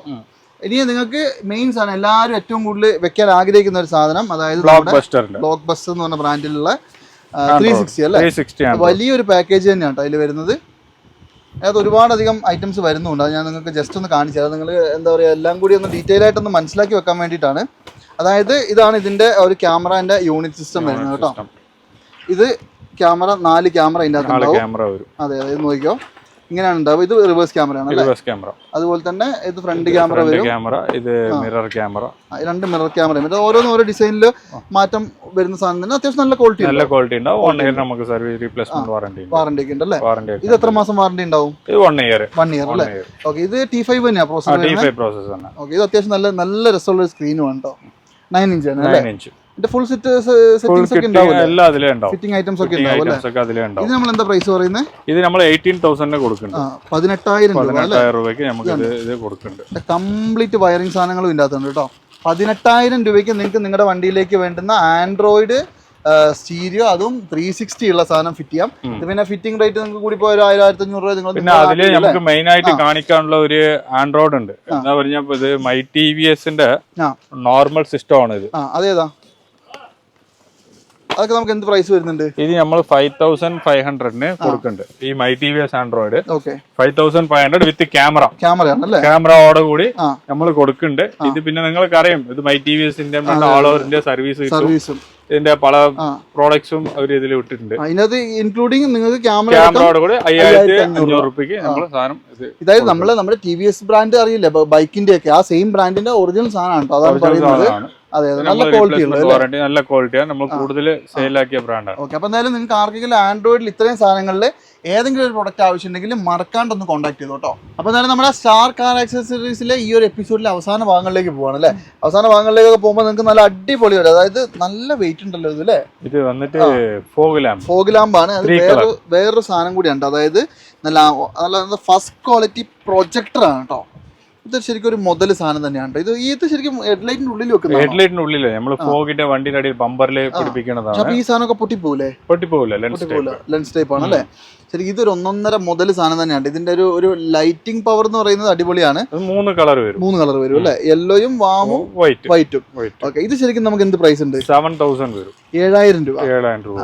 ഇനി നിങ്ങൾക്ക് മെയിൻ സാധനം എല്ലാവരും ഏറ്റവും കൂടുതൽ വെക്കാൻ ആഗ്രഹിക്കുന്ന ഒരു സാധനം, അതായത് ബ്ലോക്ക് ബസ്റ്റർ എന്ന് പറഞ്ഞ ബ്രാൻഡിലുള്ള 360 അല്ലേ? വലിയൊരു പാക്കേജ് തന്നെയാണ് കേട്ടോ അതിൽ വരുന്നത്. അത് ഒരുപാടധികം ഐറ്റംസ് വരുന്നുണ്ട്. അത് ഞാൻ നിങ്ങൾക്ക് ജസ്റ്റ് ഒന്ന് കാണിച്ചു തരാം. നിങ്ങൾ എന്താ പറയുക, എല്ലാം കൂടി ഒന്ന് ഡീറ്റെയിൽ ആയിട്ടൊന്ന് മനസ്സിലാക്കി വെക്കാൻ വേണ്ടിയിട്ടാണ്. അതായത് ഇതാണ് ഇതിൻ്റെ ഒരു ക്യാമറേൻ്റെ യൂണിറ്റ് സിസ്റ്റം വരുന്നത് കേട്ടോ. ഇത് ക്യാമറ 4 ക്യാമറ ഇതിൻ്റെ അകത്തുണ്ടാവും. അതെ, അതായത് നോക്കിക്കോ, ഇങ്ങനെയാണ് ഉണ്ടാവുക. ഇത് റിവേഴ്സ് ക്യാമറയാണ്. അതുപോലെ തന്നെ ഇത് ഫ്രണ്ട് ക്യാമറ വരും. ഇത് മിറർ ക്യാമറ, 2 മിറർ ക്യാമറ. ഇത് ഓരോ ഡിസൈനിൽ മാറ്റം വരുന്ന സാധനം തന്നെ അത്യാവശ്യം നല്ല ക്വാളിറ്റി ഉണ്ടാവും. 1 year നമുക്ക് സർവീസ് റീപ്ലേസ്മെന്റ് വാറന്റി ഒക്കെ ഉണ്ടല്ലേ? ഇത് എത്ര മാസം വാറന്റി ഉണ്ടാവും? 1 year അല്ലേ? ഓക്കെ, ഇത് T5 തന്നെയാ പ്രോസസർ. ഓക്കെ, ഇത് അത്യാവശ്യം നല്ല രസമുള്ള സ്ക്രീനും ആണ് കേട്ടോ. 9 inch ആണ് അല്ലേ? ഫുൾ സെറ്റിംഗ്സ് ഒക്കെ ഉണ്ടാവും. ഫിറ്റിംഗ് ഐറ്റംസ് ഒക്കെ ഉണ്ടാവും. ഇത് നമ്മൾ എന്താ പ്രൈസ് പറയുന്നത്? ഇത് നമ്മൾ 18,000 കൊടുക്കുന്നുണ്ട്. 18,000 രൂപയ്ക്ക് നമുക്ക് ഇത് കൊടുക്കുന്നുണ്ട്. കംപ്ലീറ്റ് വയറിംഗ് സാധനങ്ങളും ഇതിൻ്റെ അകത്തുണ്ട് കേട്ടോ. 18,000 രൂപയ്ക്ക് നിങ്ങൾക്ക് നിങ്ങളുടെ വണ്ടിയിലേക്ക് വേണ്ടുന്ന ആൻഡ്രോയിഡ് സ്റ്റീരിയോ, അതും 360 ഉള്ള സാധനം ഫിറ്റ് ചെയ്യാം. പിന്നെ ഫിറ്റിംഗ് റേറ്റ് നിങ്ങൾക്ക് കൂടി പോയ 1,500 രൂപ നിങ്ങൾ. പിന്നെ അതില് നമുക്ക് മെയിൻ ആയിട്ട് കാണിക്കാനുള്ള ഒരു ആൻഡ്രോയിഡ് ഉണ്ട്. എന്താ പറഞ്ഞപ്പോ ഇത് മൈ TVSന്റെ നോർമൽ സിസ്റ്റം ആണ്. ഇത് അതേതാ? അതൊക്കെ നമുക്ക് എന്ത് പ്രൈസ് വരുന്നുണ്ട്? ഇത് നമ്മൾ 5,500 കൊടുക്കുന്നുണ്ട്. ഈ മൈ TVS ആൻഡ്രോയിഡ് 5,500 വിത്ത് ക്യാമറയോടെ കൂടി നമ്മൾ കൊടുക്കുന്നുണ്ട്. ഇത് പിന്നെ നിങ്ങൾക്ക് അറിയാം, ഇത് മൈ TVSന്റെ ഓൾ ഓവർ ഇന്ത്യ സർവീസും ഇതിന്റെ പല പ്രോഡക്ട്സും അവർ ഇതിൽ വിട്ടിട്ടുണ്ട്. ഇൻക്ലൂഡിംഗ് നിങ്ങൾക്ക് ക്യാമറയോട് കൂടി 5,500 രൂപയ്ക്ക് നമ്മൾ സാധനം. ഇതായത് നമ്മുടെ TVS ബ്രാൻഡ് അറിയില്ലേ, ബൈക്കിന്റെ ഒക്കെ ആ സെയിം ബ്രാൻഡിന്റെ ഒറിജിനൽ സാധനമാണ് കേട്ടോ. അതാണ് പറയുന്നത്. അതെ, നല്ല ക്വാളിറ്റിയാണ്. നമ്മൾ കൂടുതൽ സെയിലാക്കിയ ബ്രാൻഡാണ്. ഓക്കെ, അപ്പൊ എന്തായാലും നിങ്ങൾക്ക് ആർക്കെങ്കിലും ആൻഡ്രോയിഡിൽ ഇത്രയും സാധനങ്ങളിൽ ഏതെങ്കിലും ഒരു പ്രൊഡക്റ്റ് ആവശ്യമുണ്ടെങ്കിൽ മറക്കാണ്ടൊന്ന് കോൺടാക്ട് ചെയ്തു കേട്ടോ. അപ്പോൾ എന്തായാലും നമ്മുടെ സ്റ്റാർ കാർ ആക്സസറീസിലെ ഈ ഒരു എപ്പിസോഡിലെ അവസാന ഭാഗങ്ങളിലേക്ക് പോവാണ് അല്ലേ? അവസാന ഭാഗങ്ങളിലേക്കൊക്കെ പോകുമ്പോൾ നിങ്ങൾക്ക് നല്ല അടിപൊളി വരും. അതായത് നല്ല വെയിറ്റ് ഉണ്ടല്ലോ ഇത് അല്ലേ? ഇത് വന്നിട്ട് ഫോഗ് ലാമ്പാണ്. അത് വേറൊരു സാധനം കൂടിയാണ്. അതായത് നല്ല ഫസ്റ്റ് ക്വാളിറ്റി പ്രൊജക്ടർ ആണ് കേട്ടോ. ഇത് ശരിക്കും ഒരു മുതൽ സാധനം തന്നെയാണ്. ഇത് ശരിക്കും ഹെഡ്ലൈറ്റിന്റെ ഉള്ളിൽ വെക്കുന്നത്. ഹെഡ്ലൈറ്റിന്റെ ഉള്ളില് നമ്മള് ഫോഗിന്റെ വണ്ടിയുടെ അടിയിൽ ബമ്പറിൽ പിടിപ്പിക്കുന്നതാണ്. ഈ സാധനമൊക്കെ പൊട്ടിപ്പോവില്ലേ? പൊട്ടിപ്പോവില്ല, ലെൻസ് ടൈപ്പ് ആണ് അല്ലേ? ശരിക്കും ഇതൊരു 1.5 മുതൽ സാധനം തന്നെയാണ്. ഇതിന്റെ ഒരു ലൈറ്റിംഗ് പവർ എന്ന് പറയുന്നത് അടിപൊളിയാണ്. 3 കളർ വരും അല്ലേ? യെല്ലോയും വാമും വൈറ്റും. ഓക്കെ, ഇത് ശരിക്കും നമുക്ക് എന്ത് പ്രൈസ് ഉണ്ട്? 7,000 വരും. 7,000 രൂപ.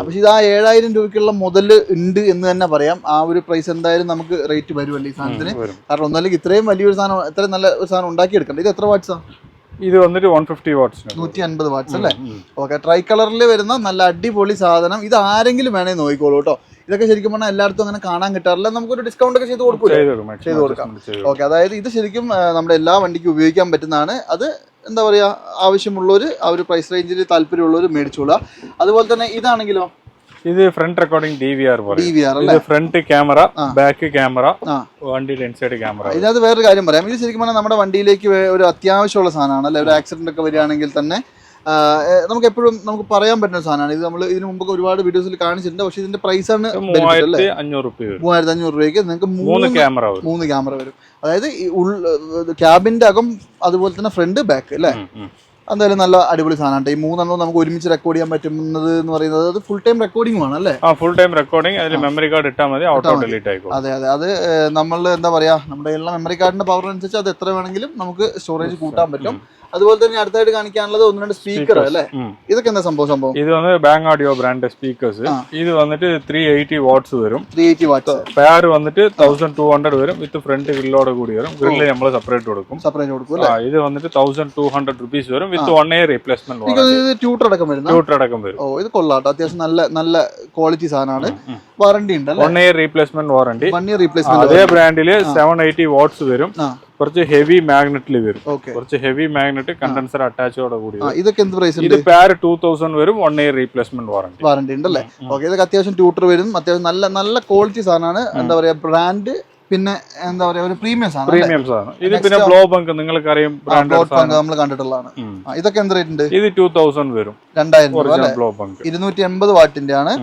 പക്ഷെ ഇത് ആ 7,000 രൂപയ്ക്കുള്ള മുതൽ ഉണ്ട് എന്ന് തന്നെ പറയാം. ആ ഒരു പ്രൈസ് എന്തായാലും നമുക്ക് റേറ്റ് വരുമല്ലോ ഈ സാധനത്തിന്. കാരണം ഒന്നല്ലെങ്കിൽ ഇത്രയും വലിയൊരു സാധനം, ഇത്രയും നല്ല ഒരു സാധനം ഉണ്ടാക്കിയെടുക്കണ്ട. ഇത് എത്ര വാട്ട്സാ? ഇത് വന്നിട്ട് 150 വാട്ട്സ്, 150 വാട്ട്സ് അല്ലേ? ഓക്കെ, ട്രൈ കളറിൽ വരുന്ന നല്ല അടിപൊളി സാധനം. ഇത് ആരെങ്കിലും വേണേ നോക്കിക്കോളൂ കേട്ടോ. ഇതൊക്കെ ശരിക്കും പറഞ്ഞാൽ എല്ലായിടത്തും അങ്ങനെ കാണാൻ കിട്ടാറില്ല. നമുക്കൊരു ഡിസ്കൗണ്ട് ഒക്കെ ചെയ്ത് കൊടുക്കാം. ഓക്കെ, അതായത് ഇത് ശരിക്കും നമ്മുടെ എല്ലാ വണ്ടിക്കും ഉപയോഗിക്കാൻ പറ്റുന്നതാണ്. അത് എന്താ പറയാ, ആവശ്യമുള്ളവർ ആ ഒരു പ്രൈസ് റേഞ്ചിൽ താല്പര്യമുള്ളവർ മേടിച്ചോളാം. അതുപോലെ തന്നെ ഇതാണെങ്കിലോ, ഇത് ഫ്രണ്ട് റെക്കോർഡിംഗ് DVR അല്ലേ? ഫ്രണ്ട് ക്യാമറ, ബാക്ക് ക്യാമറ, വണ്ടിയുടെ ഇൻസൈഡ് ക്യാമറ. ഇതിനകത്ത് വേറൊരു കാര്യം പറയാം. ഇത് ശരിക്കും പറഞ്ഞാൽ നമ്മുടെ വണ്ടിയിലേക്ക് ഒരു അത്യാവശ്യമുള്ള സാധനമാണ് അല്ലെ? ഒരു ആക്സിഡന്റ് ഒക്കെ വരികയാണെങ്കിൽ തന്നെ നമുക്ക് എപ്പോഴും നമുക്ക് പറയാൻ പറ്റുന്ന സാധനമാണ്. ഇത് നമ്മൾ ഇതിന് മുമ്പ് ഒരുപാട് വീഡിയോസിൽ കാണിച്ചിട്ടുണ്ട്. പക്ഷെ ഇതിന്റെ പ്രൈസ് ആണ് 3,500 രൂപയ്ക്ക് നിങ്ങൾക്ക് 3 ക്യാമറ വരും. അതായത് ക്യാബിന്റെ അകം, അതുപോലെ തന്നെ ഫ്രണ്ട്, ബാക്ക് അല്ലേ? എന്തായാലും നല്ല അടിപൊളി സാധനമാണ്. ഈ 3 നമുക്ക് ഒരുമിച്ച് റെക്കോർഡ് ചെയ്യാൻ പറ്റുന്നത് എന്ന് പറയുന്നത് അത് ഫുൾ ടൈം റെക്കോർഡിംഗ് ആണ് അല്ലേ? Full time recording. അതിൽ മെമ്മറി കാർഡ് ഇട്ടാൽ മതി, ഓട്ടോ ഡിലീറ്റ് ആയിക്കോളും. അതെ, അത് നമ്മൾ എന്താ പറയാ, നമ്മുടെ എല്ലാ മെമ്മറി കാർഡിന്റെ പവർ അനുസരിച്ച് അത് എത്ര വേണമെങ്കിലും നമുക്ക് സ്റ്റോറേജ് കൂട്ടാൻ പറ്റും. അതുപോലെ തന്നെ അടുത്തായിട്ട് കാണിക്കാനുള്ളത് 1-2 സ്പീക്കർ അല്ലേ? ഇതൊക്കെ എന്താ സംഭവം? ഇത് വന്നിട്ട് ബാങ് ഓഡിയോ ബ്രാൻഡ് സ്പീക്കേഴ്സ്. ഇത് വന്നിട്ട് 380 വാട്ട്സ് വരും. 380 വാട്ട്സ്. പെയർ വന്നിട്ട് 1,200 വരും. വിത്ത് ഫ്രണ്ട് ഗ്രില്ലോട് കൂടി വരും. ഗ്രില്ല് നമ്മൾ സെപ്പറേറ്റ് കൊടുക്കും. ഇത് വന്നിട്ട് 1,200 rupees വരും. വിത്ത് 1 year റീപ്ലേസ്മെന്റ്. ട്യൂട്ടർ അടക്കം വരും. ഓ, ഇത് കൊള്ളാട്ടോ. അത്യാവശ്യം നല്ല ക്വാളിറ്റി സാധനമാണ്. വാറണ്ടി ഉണ്ട് 1 year replacement warranty. 1 year replacement. അതേ ബ്രാൻഡില് 780 വാട്ട്സ് വരും. കുറച്ച് ഹെവി മാഗ്നറ്റിൽ വരും. കുറച്ച് ഹെവി മാഗ്നറ്റ് കണ്ടൻസർ അറ്റാച്ചോടെ കൂടി. ഇതൊക്കെ എന്ത് പ്രൈസ്? ഇത് പെയർ 2,000 വരും. 1 year റീപ്ലേസ്മെന്റ് വാറണ്ടി ഉണ്ടല്ലേ? ഓക്കെ, ഇതൊക്കെ അത്യാവശ്യം ട്യൂട്ടർ വരും. അത്യാവശ്യം നല്ല ക്വാളിറ്റി സാധനമാണ്. എന്താ പറയാ, ബ്രാൻഡ്, പിന്നെ എന്താ പറയാ, ഒരു പ്രീമിയം സാധനം. ഇത് പിന്നെ ബ്ലോ ബങ്ക് നിങ്ങൾക്ക് അറിയാം, നമ്മൾ കണ്ടിട്ടുള്ളതാണ്. ഇതൊക്കെ എന്ത് റേറ്റ് ഉണ്ട്? ഇത് 2,000 വരും. 2,000 ബ്ലോ ബങ്ക്. 280 വാട്ടിന്റെ ആണ്.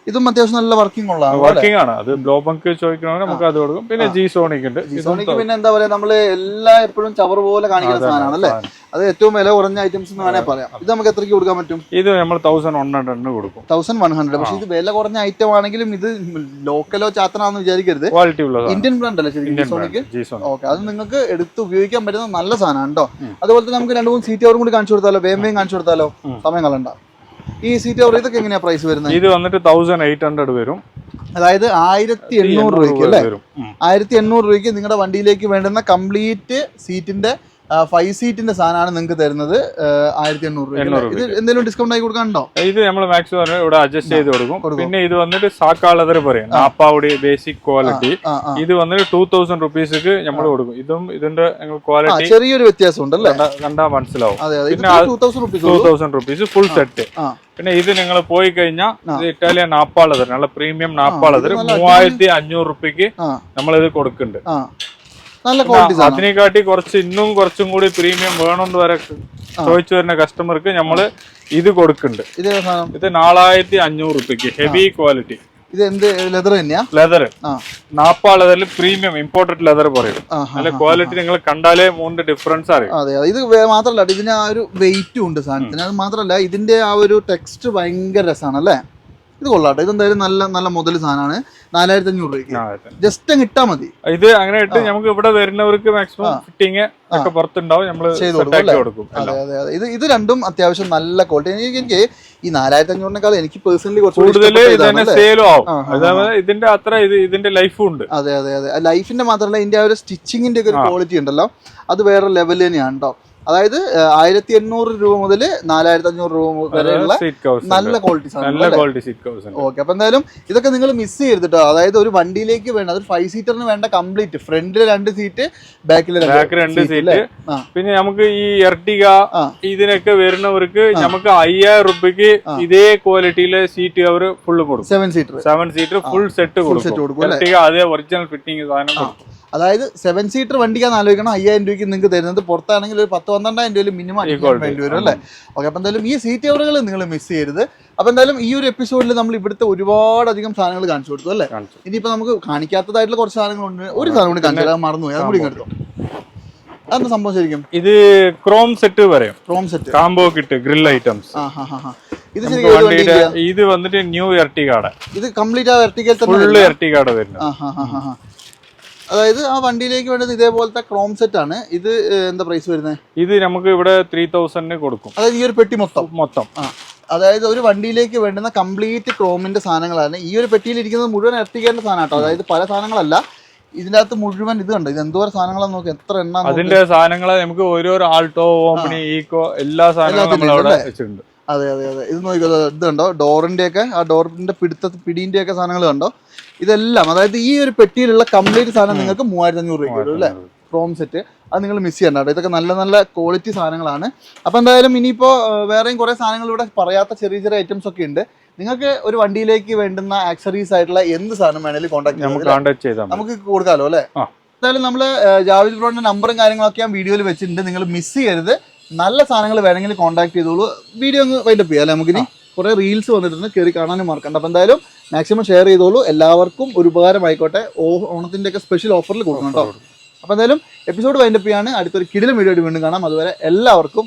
ഇതും അത്യാവശ്യം നല്ല വർക്കിംഗ് ആണ്. അത് ബ്ലോ ബങ്ക് ചോദിക്കണമെങ്കിൽ നമുക്ക് അത് കൊടുക്കും. പിന്നെ G-Sonic ഉണ്ട്. G-Sonic പിന്നെ എന്താ പറയാ, നമ്മള് എപ്പോഴും ചവർ പോലെ കാണിക്കുന്ന സാധനമാണ് അല്ലേ? അത് ഏറ്റവും വില കുറഞ്ഞ ഐറ്റംസ് എന്ന് വേണേൽ പറയാം. ഇത് നമുക്ക് എത്രയ്ക്ക് കൊടുക്കാൻ പറ്റും? ഇത് നമ്മൾ 1,100 കൊടുക്കും. 1,100. പക്ഷെ ഇത് വില കുറഞ്ഞ ഐറ്റം ആണെങ്കിലും ഇത് ലോക്കലോ ചാത്തനാന്ന് വിചാരിക്കരുത്. ക്വാളിറ്റി ഉള്ള ഇന്ത്യൻ ബ്രാൻഡ് അല്ലേ G-Sonic? ഓക്കെ, അത് നിങ്ങൾക്ക് എടുത്ത് ഉപയോഗിക്കാൻ പറ്റുന്ന നല്ല സാധനമാണ് കേട്ടോ. അതുപോലെ തന്നെ നമുക്ക് 2-3 സീറ്റ് കവറും കൂടി കാണിച്ചു കൊടുത്താലോ? വേഗം കാണിച്ചു കൊടുത്താലോ? സമയം കളണ്ട. ഈ സീറ്റ് കവർ ഇതൊക്കെ എങ്ങനെയാ പ്രൈസ് വരുന്നത്? ഇത് വന്നിട്ട് 1,800 വരും. അതായത് 1,800 രൂപയ്ക്ക് അല്ലേ? 1,800 രൂപയ്ക്ക് നിങ്ങളുടെ വണ്ടിയിലേക്ക് വേണ്ടുന്ന കംപ്ലീറ്റ് സീറ്റിന്റെ 5 സീറ്റിന്റെ സാധനമാണ് നിങ്ങൾക്ക് തരുന്നത്. 1,800 രൂപ. ഇത് എന്തെങ്കിലും ഡിസ്കൗണ്ട് ആയി കൊടുക്കാനുണ്ടോ? ഇത് നമ്മൾ മാക്സിമം ഇവിടെ അഡ്ജസ്റ്റ് ചെയ്ത് കൊടുക്കും. പിന്നെ ഇത് വന്നിട്ട് സാക്കാ ലെതർ പറയും, നാപ്പാവുടി ബേസിക് ക്വാളിറ്റി. ഇത് വന്നിട്ട് 2,000 rupeesക്ക് നമ്മൾ കൊടുക്കും. ഇതും ഇതിന്റെ ക്വാളിറ്റി ചെറിയൊരു വ്യത്യാസം ഉണ്ടല്ലേ? കണ്ടാ മനസ്സിലാവും. പിന്നെ 2,000 rupees ഫുൾ സെറ്റ്. പിന്നെ ഇത് നിങ്ങൾ പോയി കഴിഞ്ഞാൽ ഇത് ഇറ്റാലിയൻ നാപ്പാ ലെതർ, നല്ല പ്രീമിയം നാപ്പാ ലെതർ 3,500 രൂപയ്ക്ക് നമ്മളിത് കൊടുക്കുന്നുണ്ട്. അതിനെക്കാട്ടി കുറച്ചും കൂടി പ്രീമിയം വേണമെന്ന് വരെ ചോദിച്ചു വരുന്ന കസ്റ്റമർക്ക് നമ്മള് ഇത് കൊടുക്കുന്നുണ്ട്. ഇത് 4,500 രൂപയ്ക്ക് ഹെവി ക്വാളിറ്റി. ഇത് എന്ത് ലെതർ തന്നെയാ? ലെതർ, നാപ്പാ ലെതറിൽ പ്രീമിയം ഇമ്പോർട്ടഡ് ലെതർ പറയും. നല്ല ക്വാളിറ്റി നിങ്ങൾ കണ്ടാലേ 3 ഡിഫറൻസ് അറിയാം. അതെ, ഇത് മാത്രല്ല, ഇതിന് ആ ഒരു വെയിറ്റും ഉണ്ട് സാധനത്തിന്. അത് മാത്രല്ല, ഇതിന്റെ ആ ഒരു ടെക്സ്റ്റ് ഭയങ്കര രസമാണ് അല്ലേ? ഇത് കൊള്ളാട്ടെ. ഇതെന്തായാലും നല്ല മുതൽ സാധനമാണ്. 4,500 രൂപയ്ക്ക് ജസ്റ്റ് അങ്ങ് ഇട്ടാ മതി. ഇത് അങ്ങനെ ഇട്ട് നമുക്ക് ഇവിടെ വരുന്നവർക്ക് മാക്സിമം ഫിറ്റിംഗ് ഒക്കെ പുറത്തുണ്ടാവും, നമ്മൾ ചെയ്ത് കൊടുക്കും. അതെ, ഇത് രണ്ടും അത്യാവശ്യം നല്ല ക്വാളിറ്റി. എനിക്ക് ഈ 4,500-നേക്കാൾ എനിക്ക് പേഴ്സണലി കൂടുതൽ സെയിലും ആവും. ഇതിന്റെ അത്ര ഇതിന്റെ ലൈഫും ഉണ്ട്. അതെ, ലൈഫിന്റെ മാത്രമല്ല, ഇതിന്റെ ആ ഒരു സ്റ്റിച്ചിങ്ങിന്റെ ഒക്കെ ഒരു ക്വാളിറ്റി ഉണ്ടല്ലോ, അത് വേറെ ലെവൽ തന്നെയാണ് കേട്ടോ. അതായത് 1,800 രൂപ മുതൽ 4,500 രൂപ വരെയുള്ള നല്ല ക്വാളിറ്റി സാധനം. ഓക്കെ, അപ്പൊ എന്തായാലും ഇതൊക്കെ നിങ്ങൾ മിസ് ചെയ്തിട്ടോ. അതായത് ഒരു വണ്ടിയിലേക്ക് വേണ്ട, അതൊരു 5 സീറ്ററിന് വേണ്ട കംപ്ലീറ്റ് ഫ്രണ്ടില് 2 സീറ്റ്, ബാക്കിൽ 2 സീറ്റ്. പിന്നെ നമുക്ക് ഈ എർട്ടിഗ ഇതിനൊക്കെ വരുന്നവർക്ക് നമുക്ക് 5,000 രൂപയ്ക്ക് ഇതേ ക്വാളിറ്റിയിലെ സീറ്റ് കവർ ഫുള്ള് കൊടുക്കും. 7 സീറ്റർ ഫുൾ സെറ്റ് കൊടുക്കും. എർട്ടിഗ അതേ ഒറിജിനൽ ഫിറ്റിംഗ് സാധനം കൊടുക്കും. അതായത് 7 സീറ്റർ വണ്ടിക്കാന്ന് ആലോചിക്കണം. 5,000 രൂപയ്ക്ക് നിങ്ങൾക്ക് തരുന്നത് പുറത്താണെങ്കിൽ ഒരു 10-12,000 രൂപ മിനിമം വേണ്ടി വരും അല്ലേ? ഓക്കെ, അപ്പൊ എന്തായാലും ഈ സീറ്റ് കവറുകൾ നിങ്ങൾ മിസ് ചെയ്യരുത്. അപ്പൊ എന്തായാലും ഈ ഒരു എപ്പിസോഡിൽ നമ്മൾ ഇവിടുത്തെ ഒരുപാടധികം സാധനങ്ങൾ കാണിച്ചു കൊടുത്തു അല്ലേ? ഇനിയിപ്പോ നമുക്ക് കാണിക്കാത്തതായിട്ടുള്ള കുറച്ച് സാധനങ്ങളുണ്ട്. ഒരു സാധനം കൂടി കാണിച്ചാൽ മറന്നുപോയി, അതും കൂടി എടുത്തോ. അതെന്താ സംഭവം ശരിക്കും? ഇത് ക്രോം സെറ്റ് പറയും, chrome set combo kit grill items. ഇത് ശരിക്കും ഇത് വന്നിട്ട് ന്യൂ എർട്ടിഗാടെ, ഇത് കംപ്ലീറ്റ് ആ വെർട്ടിക്കൽ ഫുള്ള് എർട്ടിഗാടെ വരുന്നത്. അതായത് ആ വണ്ടിയിലേക്ക് വേണ്ടത് ഇതേപോലത്തെ ക്രോം സെറ്റ് ആണ്. ഇത് എന്താ പ്രൈസ് വരുന്നത്? ഇത് നമുക്ക് ഇവിടെ 3000 കൊടുക്കും. അതായത് ഈ ഒരു പെട്ടി മൊത്തം അതായത് ഒരു വണ്ടിയിലേക്ക് വേണ്ടുന്ന കംപ്ലീറ്റ് ക്രോമിന്റെ സാധനങ്ങളാണ്. ഈ ഒരു പെട്ടിയിൽ ഇരിക്കുന്നത് മുഴുവൻ എർട്ടിഗേന്റെ സാധനം കേട്ടോ. അതായത് പല സാധനങ്ങളല്ല, ഇതിന്റെ അകത്ത് മുഴുവൻ ഇത് കണ്ടോ, ഇത് എന്തോരം സാധനങ്ങളാണ് നോക്കി, എത്ര എണ്ണ. അതിന്റെ സാധനങ്ങൾ നമുക്ക് ഓരോ ആൾട്ടോ, ഓംനി, ഈക്കോ എല്ലാ സാധനങ്ങളും നമ്മൾ അവിടെ വെച്ചിട്ടുണ്ട്. അതെ അതെ അതെ. ഇത് നോക്കിക്കോ, ഇത് കണ്ടോ ഡോറിന്റെ ഒക്കെ, ആ ഡോറിന്റെ പിടീന്റെ ഒക്കെ സാധനങ്ങൾ കണ്ടോ. ഇതെല്ലാം അതായത് ഈ ഒരു പെട്ടിയിലുള്ള കംപ്ലീറ്റ് സാധനം നിങ്ങൾക്ക് 3500 രൂപ വരും അല്ലേ, ക്രോം സെറ്റ്. അത് നിങ്ങൾ മിസ് ചെയ്യണ്ട കേട്ടോ. ഇതൊക്കെ നല്ല നല്ല ക്വാളിറ്റി സാധനങ്ങളാണ്. അപ്പോൾ എന്തായാലും ഇനിയിപ്പോൾ വേറെയും കുറേ സാധനങ്ങൾ ഇവിടെ പറയാത്ത ചെറിയ ചെറിയ ഐറ്റംസ് ഒക്കെ ഉണ്ട്. നിങ്ങൾക്ക് ഒരു വണ്ടിയിലേക്ക് വേണ്ടുന്ന ആക്സറീസ് ആയിട്ടുള്ള എന്ത് സാധനം വേണമെങ്കിലും കോൺടാക്ട് ചെയ്താൽ നമുക്ക് കൊടുക്കാമല്ലോ അല്ലേ. എന്തായാലും നമ്മൾ ജാവേദ് ബ്രോന്റെ നമ്പറും കാര്യങ്ങളൊക്കെ ഞാൻ വീഡിയോയിൽ വെച്ചിട്ടുണ്ട്, നിങ്ങൾ മിസ് ചെയ്യരുത്. നല്ല സാധനങ്ങൾ വേണമെങ്കിൽ കോൺടാക്ട് ചെയ്തോളൂ. വീഡിയോ ഒന്ന് വൈൻഡപ്പ് ചെയ്യാം അല്ലേ, നമുക്കിനി കുറേ റീൽസ് വന്നിട്ടുണ്ട്, കയറി കാണാനും മറക്കണ്ട. അപ്പോൾ എന്തായാലും മാക്സിമം ഷെയർ ചെയ്തോളൂ, എല്ലാവർക്കും ഒരു ഉപകാരമായിക്കോട്ടെ. ഓണത്തിൻ്റെ ഒക്കെ സ്പെഷ്യൽ ഓഫറിൽ കൊടുക്കണം കേട്ടോ. അപ്പോൾ എന്തായാലും എപ്പിസോഡ് വൈൻഡപ്പ് ചെയ്യാണ്. അടുത്തൊരു കിടിലൻ വീഡിയോ ആയിട്ട് വീണ്ടും കാണാം. അതുവരെ എല്ലാവർക്കും